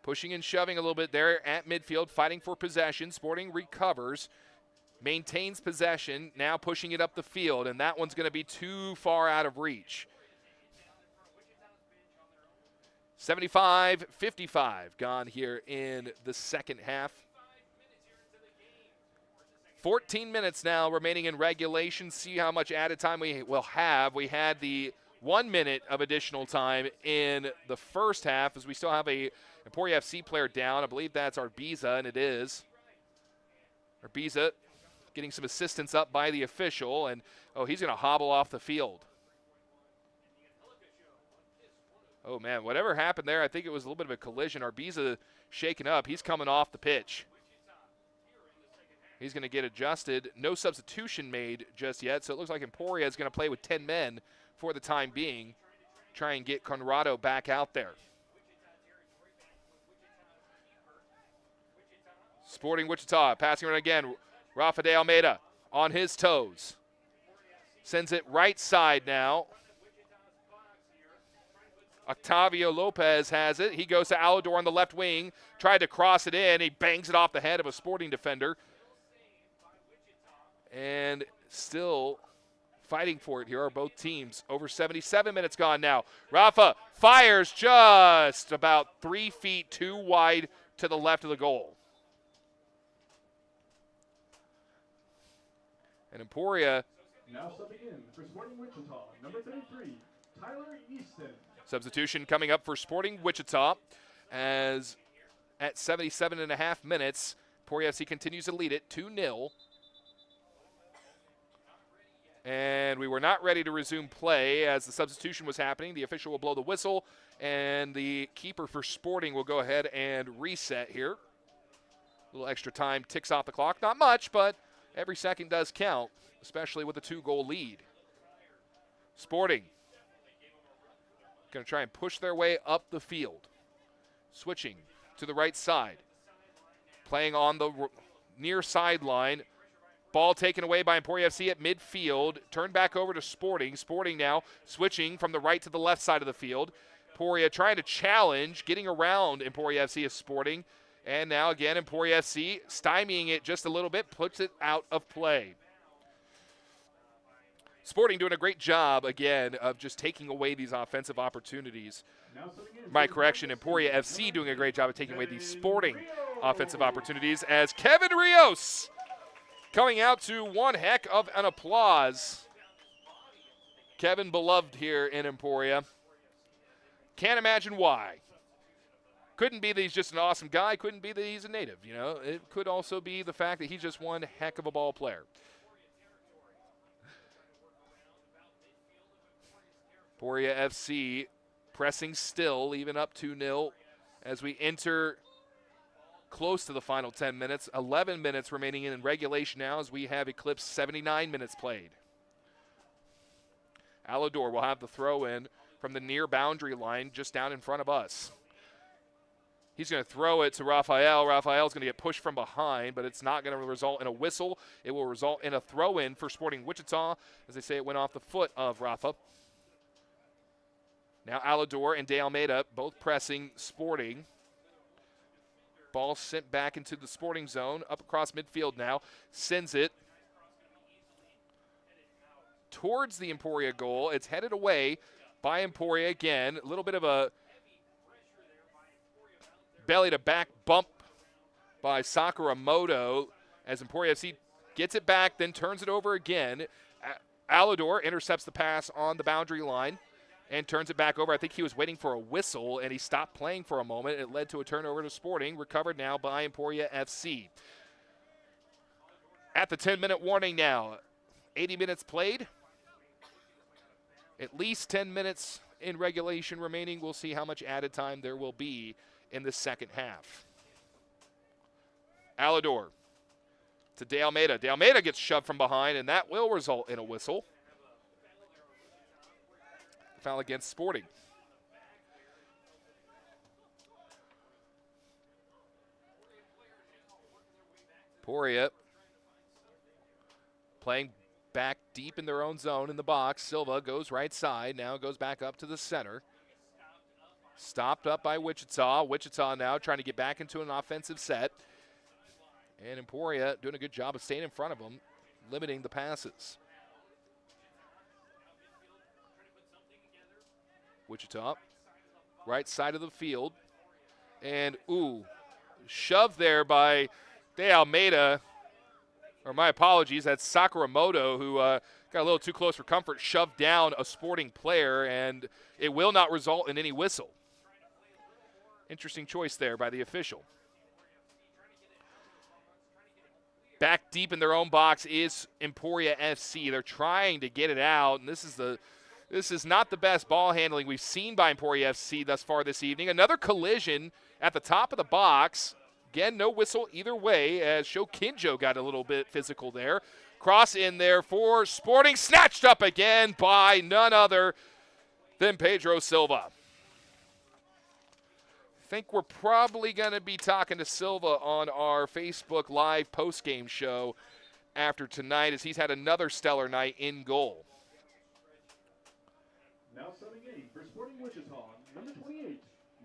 Pushing and shoving a little bit there at midfield, fighting for possession. Sporting recovers, maintains possession, now pushing it up the field, and that one's going to be too far out of reach. 75-55 gone here in the second half. 14 minutes now remaining in regulation. See how much added time we will have. We had the 1 minute of additional time in the first half, as we still have a Emporia FC player down. I believe that's Arbiza, and it is. Arbiza getting some assistance up by the official, and he's going to hobble off the field. Oh, man, whatever happened there, I think it was a little bit of a collision. Arbiza shaken up. He's coming off the pitch. He's going to get adjusted. No substitution made just yet, so it looks like Emporia is going to play with 10 men for the time being. Try and get Conrado back out there. Sporting Wichita, passing it again. Rafa de Almeida on his toes. Sends it right side now. Octavio Lopez has it. He goes to Aludor on the left wing. Tried to cross it in. He bangs it off the head of a Sporting defender. And still fighting for it here are both teams. Over 77 minutes gone now. Rafa fires just about 3 feet too wide to the left of the goal. And Emporia now subbing in for Sporting Wichita, number 33, Tyler Easton. Substitution coming up for Sporting Wichita, as at 77.5 minutes, Emporia FC continues to lead it 2-0. And we were not ready to resume play as the substitution was happening. The official will blow the whistle, and the keeper for Sporting will go ahead and reset here. A little extra time ticks off the clock. Not much, but every second does count, especially with a 2-goal lead. Sporting going to try and push their way up the field. Switching to the right side. Playing on the near sideline. Ball taken away by Emporia FC at midfield. Turned back over to Sporting. Sporting now switching from the right to the left side of the field. Emporia trying to challenge, getting around Emporia FC is Sporting. And now again, Emporia FC stymieing it just a little bit, puts it out of play. Sporting doing a great job, again, of just taking away these offensive opportunities. My correction, Emporia FC doing a great job of taking away these Sporting offensive opportunities as Kevin Rios coming out to one heck of an applause. Kevin beloved here in Emporia. Can't imagine why. Couldn't be that he's just an awesome guy. Couldn't be that he's a native. You know, it could also be the fact that he's just one heck of a ball player. Emporia FC pressing still, even up 2-0 as we enter close to the final 10 minutes. 11 minutes remaining in regulation now as we have eclipsed 79 minutes played. Alador will have the throw in from the near boundary line just down in front of us. He's going to throw it to Rafael. Rafael's going to get pushed from behind, but it's not going to result in a whistle. It will result in a throw in for Sporting Wichita. As they say, it went off the foot of Rafa. Now Alador and De Almeida both pressing Sporting. Ball sent back into the Sporting zone, up across midfield now. Sends it towards the Emporia goal. It's headed away by Emporia again. A little bit of a belly-to-back bump by Sakuramoto as Emporia FC gets it back, then turns it over again. Alador intercepts the pass on the boundary line and turns it back over. I think he was waiting for a whistle, and he stopped playing for a moment. It led to a turnover to Sporting, recovered now by Emporia FC. At the 10-minute warning now, 80 minutes played. At least 10 minutes in regulation remaining. We'll see how much added time there will be in the second half. Alador to De Almeida. De Almeida gets shoved from behind, and that will result in a whistle. Foul against Sporting. Emporia playing back deep in their own zone in the box. Silva goes right side, now goes back up to the center. Stopped up by Wichita. Wichita now trying to get back into an offensive set. And Emporia doing a good job of staying in front of them, limiting the passes. Wichita, right side of the field. And, shoved there by De Almeida. Or my apologies, that's Sakuramoto who got a little too close for comfort, shoved down a Sporting player, and it will not result in any whistle. Interesting choice there by the official. Back deep in their own box is Emporia FC. They're trying to get it out, and this is not the best ball handling we've seen by Emporia FC thus far this evening. Another collision at the top of the box. Again, no whistle either way as Shokinjo got a little bit physical there. Cross in there for Sporting. Snatched up again by none other than Pedro Silva. I think we're probably going to be talking to Silva on our Facebook Live post-game show after tonight as he's had another stellar night in goal. Now starting in for Sporting Wichita, number 28,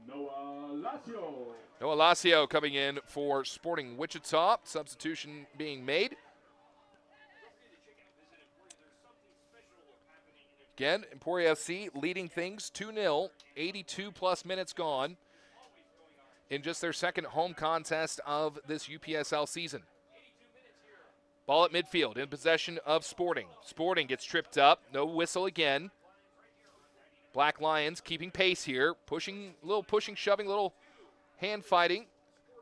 Noah Lacio. Noah Lacio coming in for Sporting Wichita. Substitution being made. Again, Emporia FC leading things 2-0, 82-plus minutes gone in just their second home contest of this UPSL season. Ball at midfield in possession of Sporting. Sporting gets tripped up, no whistle again. Black Lions keeping pace here, pushing, shoving, little hand fighting.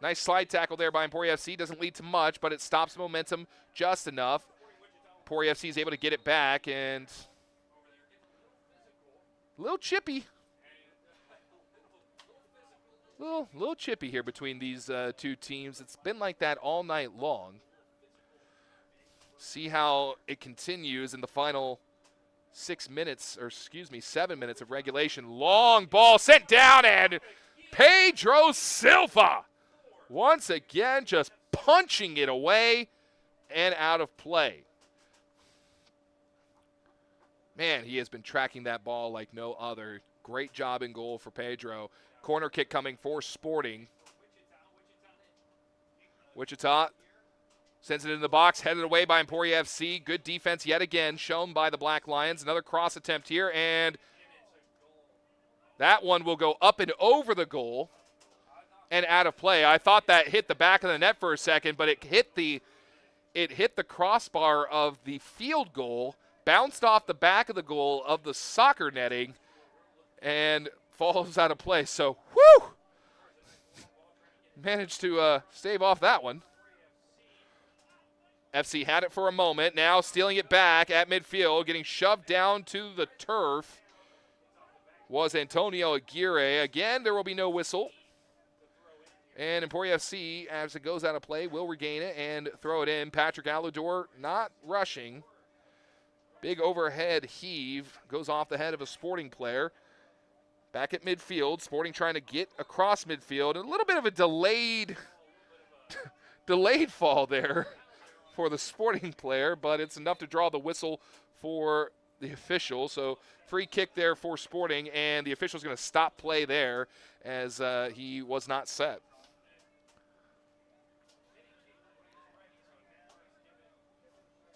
Nice slide tackle there by Emporia FC. Doesn't lead to much, but it stops momentum just enough. Emporia FC is able to get it back, and a little chippy. Little chippy here between these two teams. It's been like that all night long. See how it continues in the final 7 minutes of regulation. Long ball sent down, and Pedro Silva once again just punching it away. and out of play. Man, he has been tracking that ball like no other. Great job in goal for Pedro. Corner kick coming for Sporting. Wichita sends it in the box, headed away by Emporia FC. Good defense yet again, shown by the Black Lions. Another cross attempt here, and that one will go up and over the goal and out of play. I thought that hit the back of the net for a second, but it hit the crossbar of the field goal, bounced off the back of the goal of the soccer netting, and falls out of play. So, whew! Managed to stave off that one. FC had it for a moment, now stealing it back at midfield, getting shoved down to the turf was Antonio Aguirre. Again, there will be no whistle. And Emporia FC, as it goes out of play, will regain it and throw it in. Patrick Alador not rushing. Big overhead heave goes off the head of a Sporting player. Back at midfield, Sporting trying to get across midfield. A little bit of a delayed fall there for the Sporting player, but it's enough to draw the whistle for the official. So free kick there for Sporting, and the official's going to stop play there as he was not set.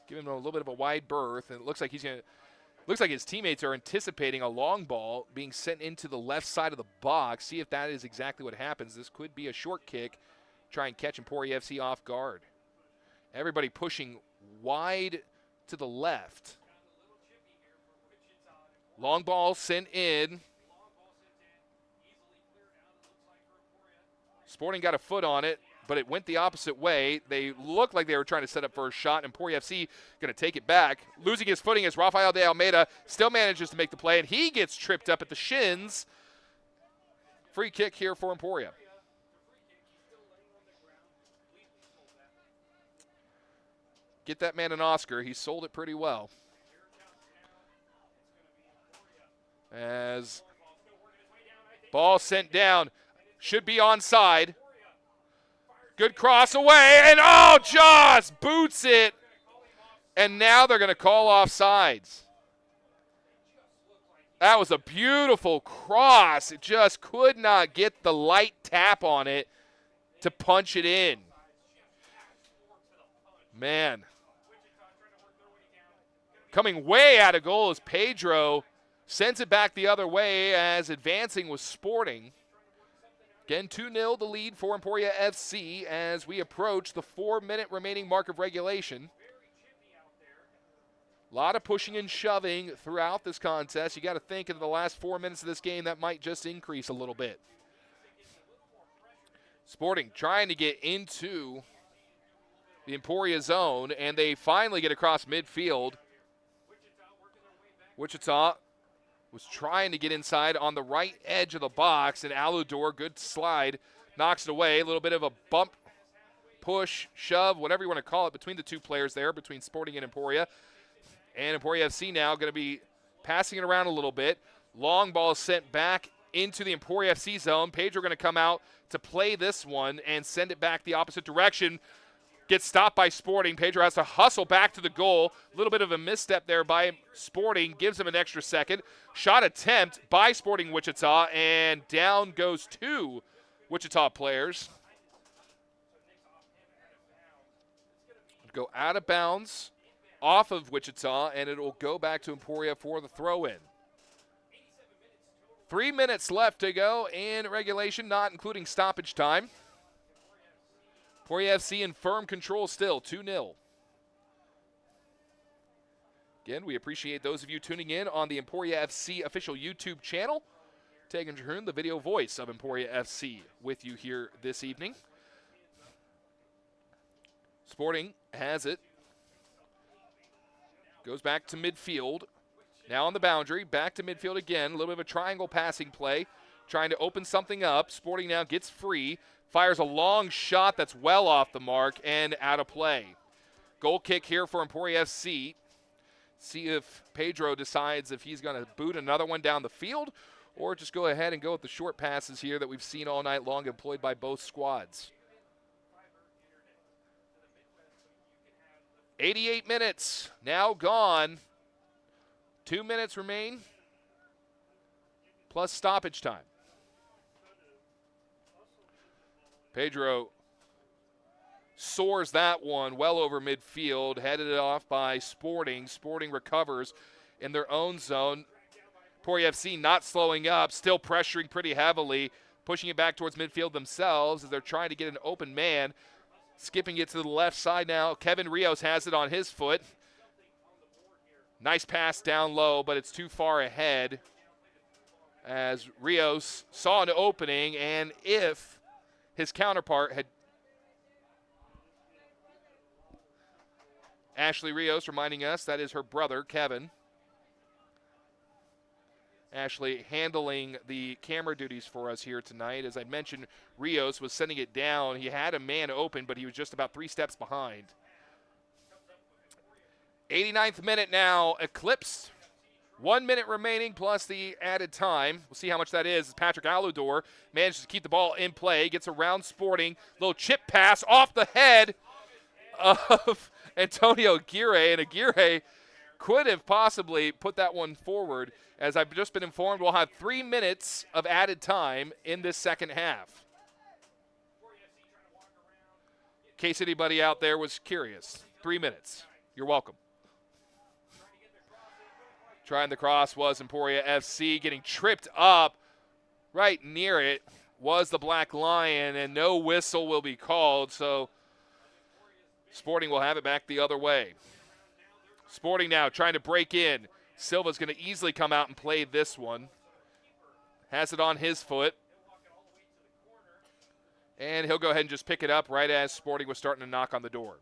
Giving him a little bit of a wide berth, and it looks like looks like his teammates are anticipating a long ball being sent into the left side of the box. See if that is exactly what happens. This could be a short kick. Try and catch Emporia FC off guard. Everybody pushing wide to the left. Long ball sent in. Sporting got a foot on it, but it went the opposite way. They looked like they were trying to set up for a shot, and Emporia FC going to take it back. Losing his footing as Rafael de Almeida still manages to make the play, and he gets tripped up at the shins. Free kick here for Emporia. Get that man an Oscar. He sold it pretty well. As ball sent down. Should be onside. Good cross away, and just boots it. And now they're going to call offsides. That was a beautiful cross. It just could not get the light tap on it to punch it in. Man. Coming way out of goal as Pedro sends it back the other way as advancing was Sporting. Again, 2-0 the lead for Emporia FC as we approach the 4-minute remaining mark of regulation. A lot of pushing and shoving throughout this contest. You got to think in the last 4 minutes of this game that might just increase a little bit. Sporting trying to get into the Emporia zone, and they finally get across midfield. Wichita was trying to get inside on the right edge of the box, and Alador, good slide, knocks it away. A little bit of a bump, push, shove, whatever you want to call it, between the two players there, between Sporting and Emporia. And Emporia FC now going to be passing it around a little bit. Long ball sent back into the Emporia FC zone. Pedro going to come out to play this one and send it back the opposite direction. Gets stopped by Sporting. Pedro has to hustle back to the goal. A little bit of a misstep there by Sporting. Gives him an extra second. Shot attempt by Sporting Wichita, and down goes two Wichita players. Go out of bounds off of Wichita, and it will go back to Emporia for the throw-in. 3 minutes left to go in regulation, not including stoppage time. Emporia FC in firm control still, 2-0. Again, we appreciate those of you tuning in on the Emporia FC official YouTube channel. Tegan Jahun, the video voice of Emporia FC, with you here this evening. Sporting has it. Goes back to midfield. Now on the boundary, back to midfield again. A little bit of a triangle passing play, trying to open something up. Sporting now gets free. Fires a long shot that's well off the mark and out of play. Goal kick here for Emporia FC. See if Pedro decides if he's going to boot another one down the field or just go ahead and go with the short passes here that we've seen all night long employed by both squads. 88 minutes now gone. 2 minutes remain, plus stoppage time. Pedro soars that one well over midfield, headed it off by Sporting. Sporting recovers in their own zone. Emporia FC not slowing up, still pressuring pretty heavily, pushing it back towards midfield themselves as they're trying to get an open man. Skipping it to the left side now. Kevin Rios has it on his foot. Nice pass down low, but it's too far ahead as Rios saw an opening, and if his counterpart had Ashley Rios reminding us that is her brother, Kevin. Ashley handling the camera duties for us here tonight. As I mentioned, Rios was sending it down. He had a man open, but he was just about 3 steps behind. 89th minute now, eclipsed. 1 minute remaining plus the added time. We'll see how much that is. Patrick Aludor manages to keep the ball in play, gets around Sporting. Little chip pass off the head of Antonio Aguirre, and Aguirre could have possibly put that one forward. As I've just been informed, we'll have 3 minutes of added time in this second half. In case anybody out there was curious, 3 minutes. You're welcome. Trying the cross was Emporia FC, getting tripped up right near it was the Black Lion, and no whistle will be called, so Sporting will have it back the other way. Sporting now trying to break in. Silva's going to easily come out and play this one. Has it on his foot. And he'll go ahead and just pick it up right as Sporting was starting to knock on the door.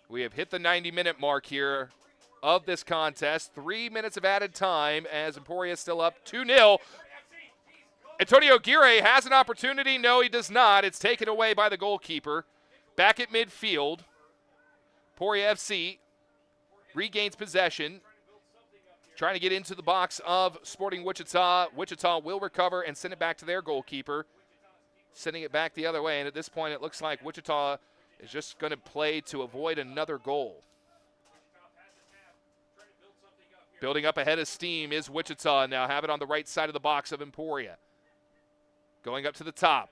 We have hit the 90-minute mark here of this contest. 3 minutes of added time as Emporia is still up 2-0. Antonio Aguirre has an opportunity. No, he does not. It's taken away by the goalkeeper. Back at midfield. Emporia FC regains possession. Trying to get into the box of Sporting Wichita. Wichita will recover and send it back to their goalkeeper. Sending it back the other way. And at this point, it looks like Wichita is just going to play to avoid another goal. Building up ahead of steam is Wichita. Now have it on the right side of the box of Emporia. Going up to the top.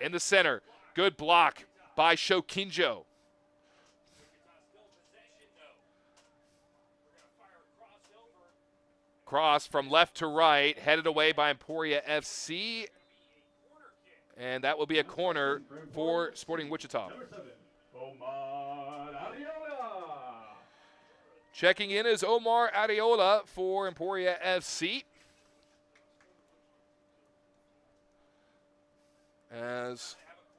In the center. Good block by Shokinjo. Cross from left to right. Headed away by Emporia FC. And that will be a corner for Sporting Wichita. Checking in is Omar Areola for Emporia FC. As,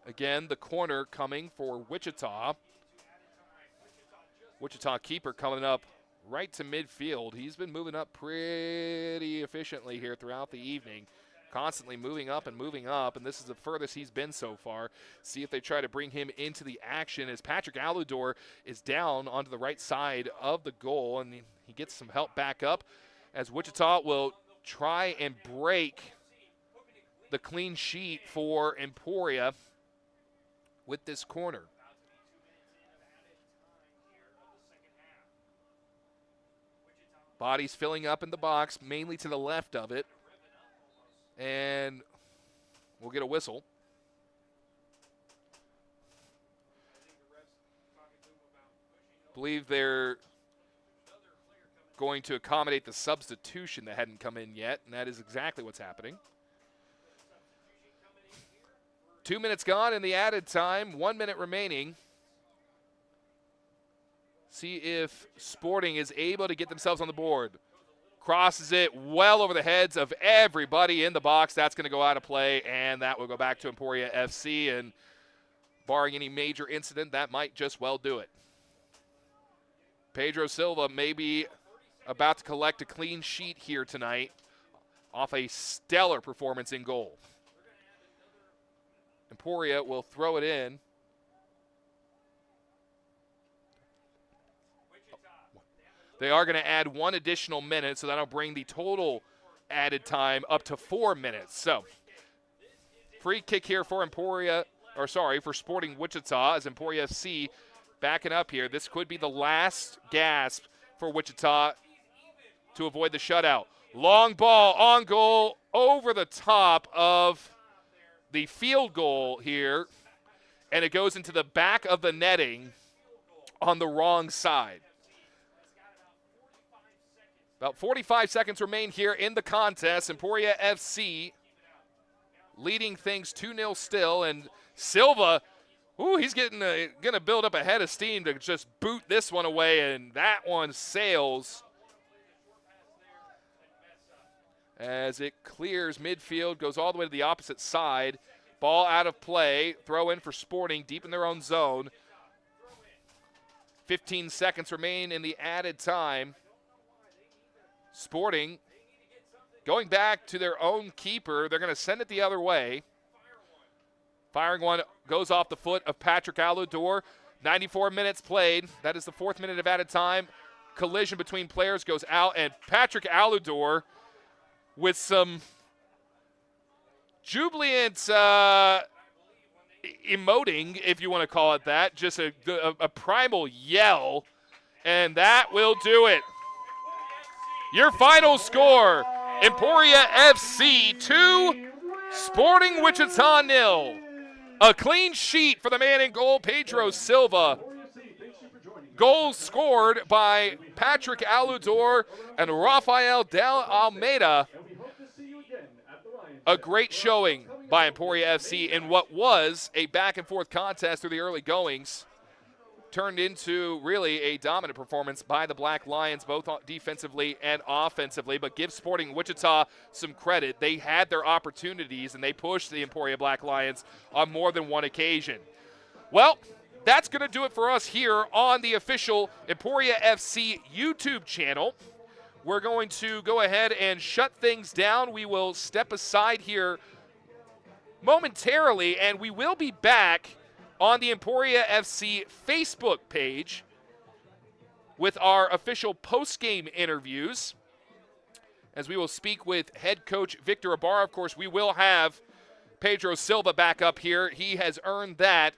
again, the corner coming for Wichita. Wichita keeper coming up right to midfield. He's been moving up pretty efficiently here throughout the evening. Constantly moving up, and this is the furthest he's been so far. See if they try to bring him into the action as Patrick Aludor is down onto the right side of the goal, and he gets some help back up as Wichita will try and break the clean sheet for Emporia with this corner. Bodies filling up in the box, mainly to the left of it. And we'll get a whistle. Believe they're going to accommodate the substitution that hadn't come in yet, and that is exactly what's happening. 2 minutes gone in the added time, 1 minute remaining. See if Sporting is able to get themselves on the board. Crosses it well over the heads of everybody in the box. That's going to go out of play, and that will go back to Emporia FC. And barring any major incident, that might just well do it. Pedro Silva may be about to collect a clean sheet here tonight off a stellar performance in goal. Emporia will throw it in. They are going to add 1 additional minute, so that'll bring the total added time up to 4 minutes. So, free kick here for Emporia for Sporting Wichita as Emporia FC backing up here. This could be the last gasp for Wichita to avoid the shutout. Long ball on goal over the top of the field goal here, and it goes into the back of the netting on the wrong side. About 45 seconds remain here in the contest. Emporia FC leading things 2-0 still, and Silva, he's going to build up a head of steam to just boot this one away, and that one sails as it clears midfield, goes all the way to the opposite side. Ball out of play, throw in for Sporting deep in their own zone. 15 seconds remain in the added time. Sporting going back to their own keeper. They're going to send it the other way. Firing one goes off the foot of Patrick Aludor. 94 minutes played. That is the 4th minute of added time. Collision between players goes out, and Patrick Aludor with some jubilant emoting, if you want to call it that, just a primal yell, and that will do it. Your final score, Emporia FC 2, Sporting Wichita 0. A clean sheet for the man in goal, Pedro Silva. Goals scored by Patrick Aludor and Rafael Del Almeida. A great showing by Emporia FC in what was a back-and-forth contest through the early goings. Turned into really a dominant performance by the Black Lions, both defensively and offensively. But give Sporting Wichita some credit. They had their opportunities, and they pushed the Emporia Black Lions on more than one occasion. Well, that's going to do it for us here on the official Emporia FC YouTube channel. We're going to go ahead and shut things down. We will step aside here momentarily, and we will be back on the Emporia FC Facebook page with our official post-game interviews, as we will speak with head coach Victor Ibarra. Of course, we will have Pedro Silva back up here. He has earned that.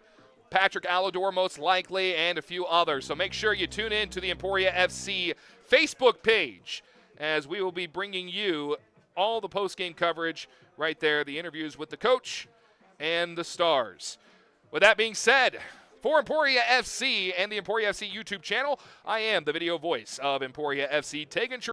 Patrick Aludor most likely, and a few others. So make sure you tune in to the Emporia FC Facebook page, as we will be bringing you all the post-game coverage right there, the interviews with the coach and the stars. With that being said, for Emporia FC and the Emporia FC YouTube channel, I am the video voice of Emporia FC. Taking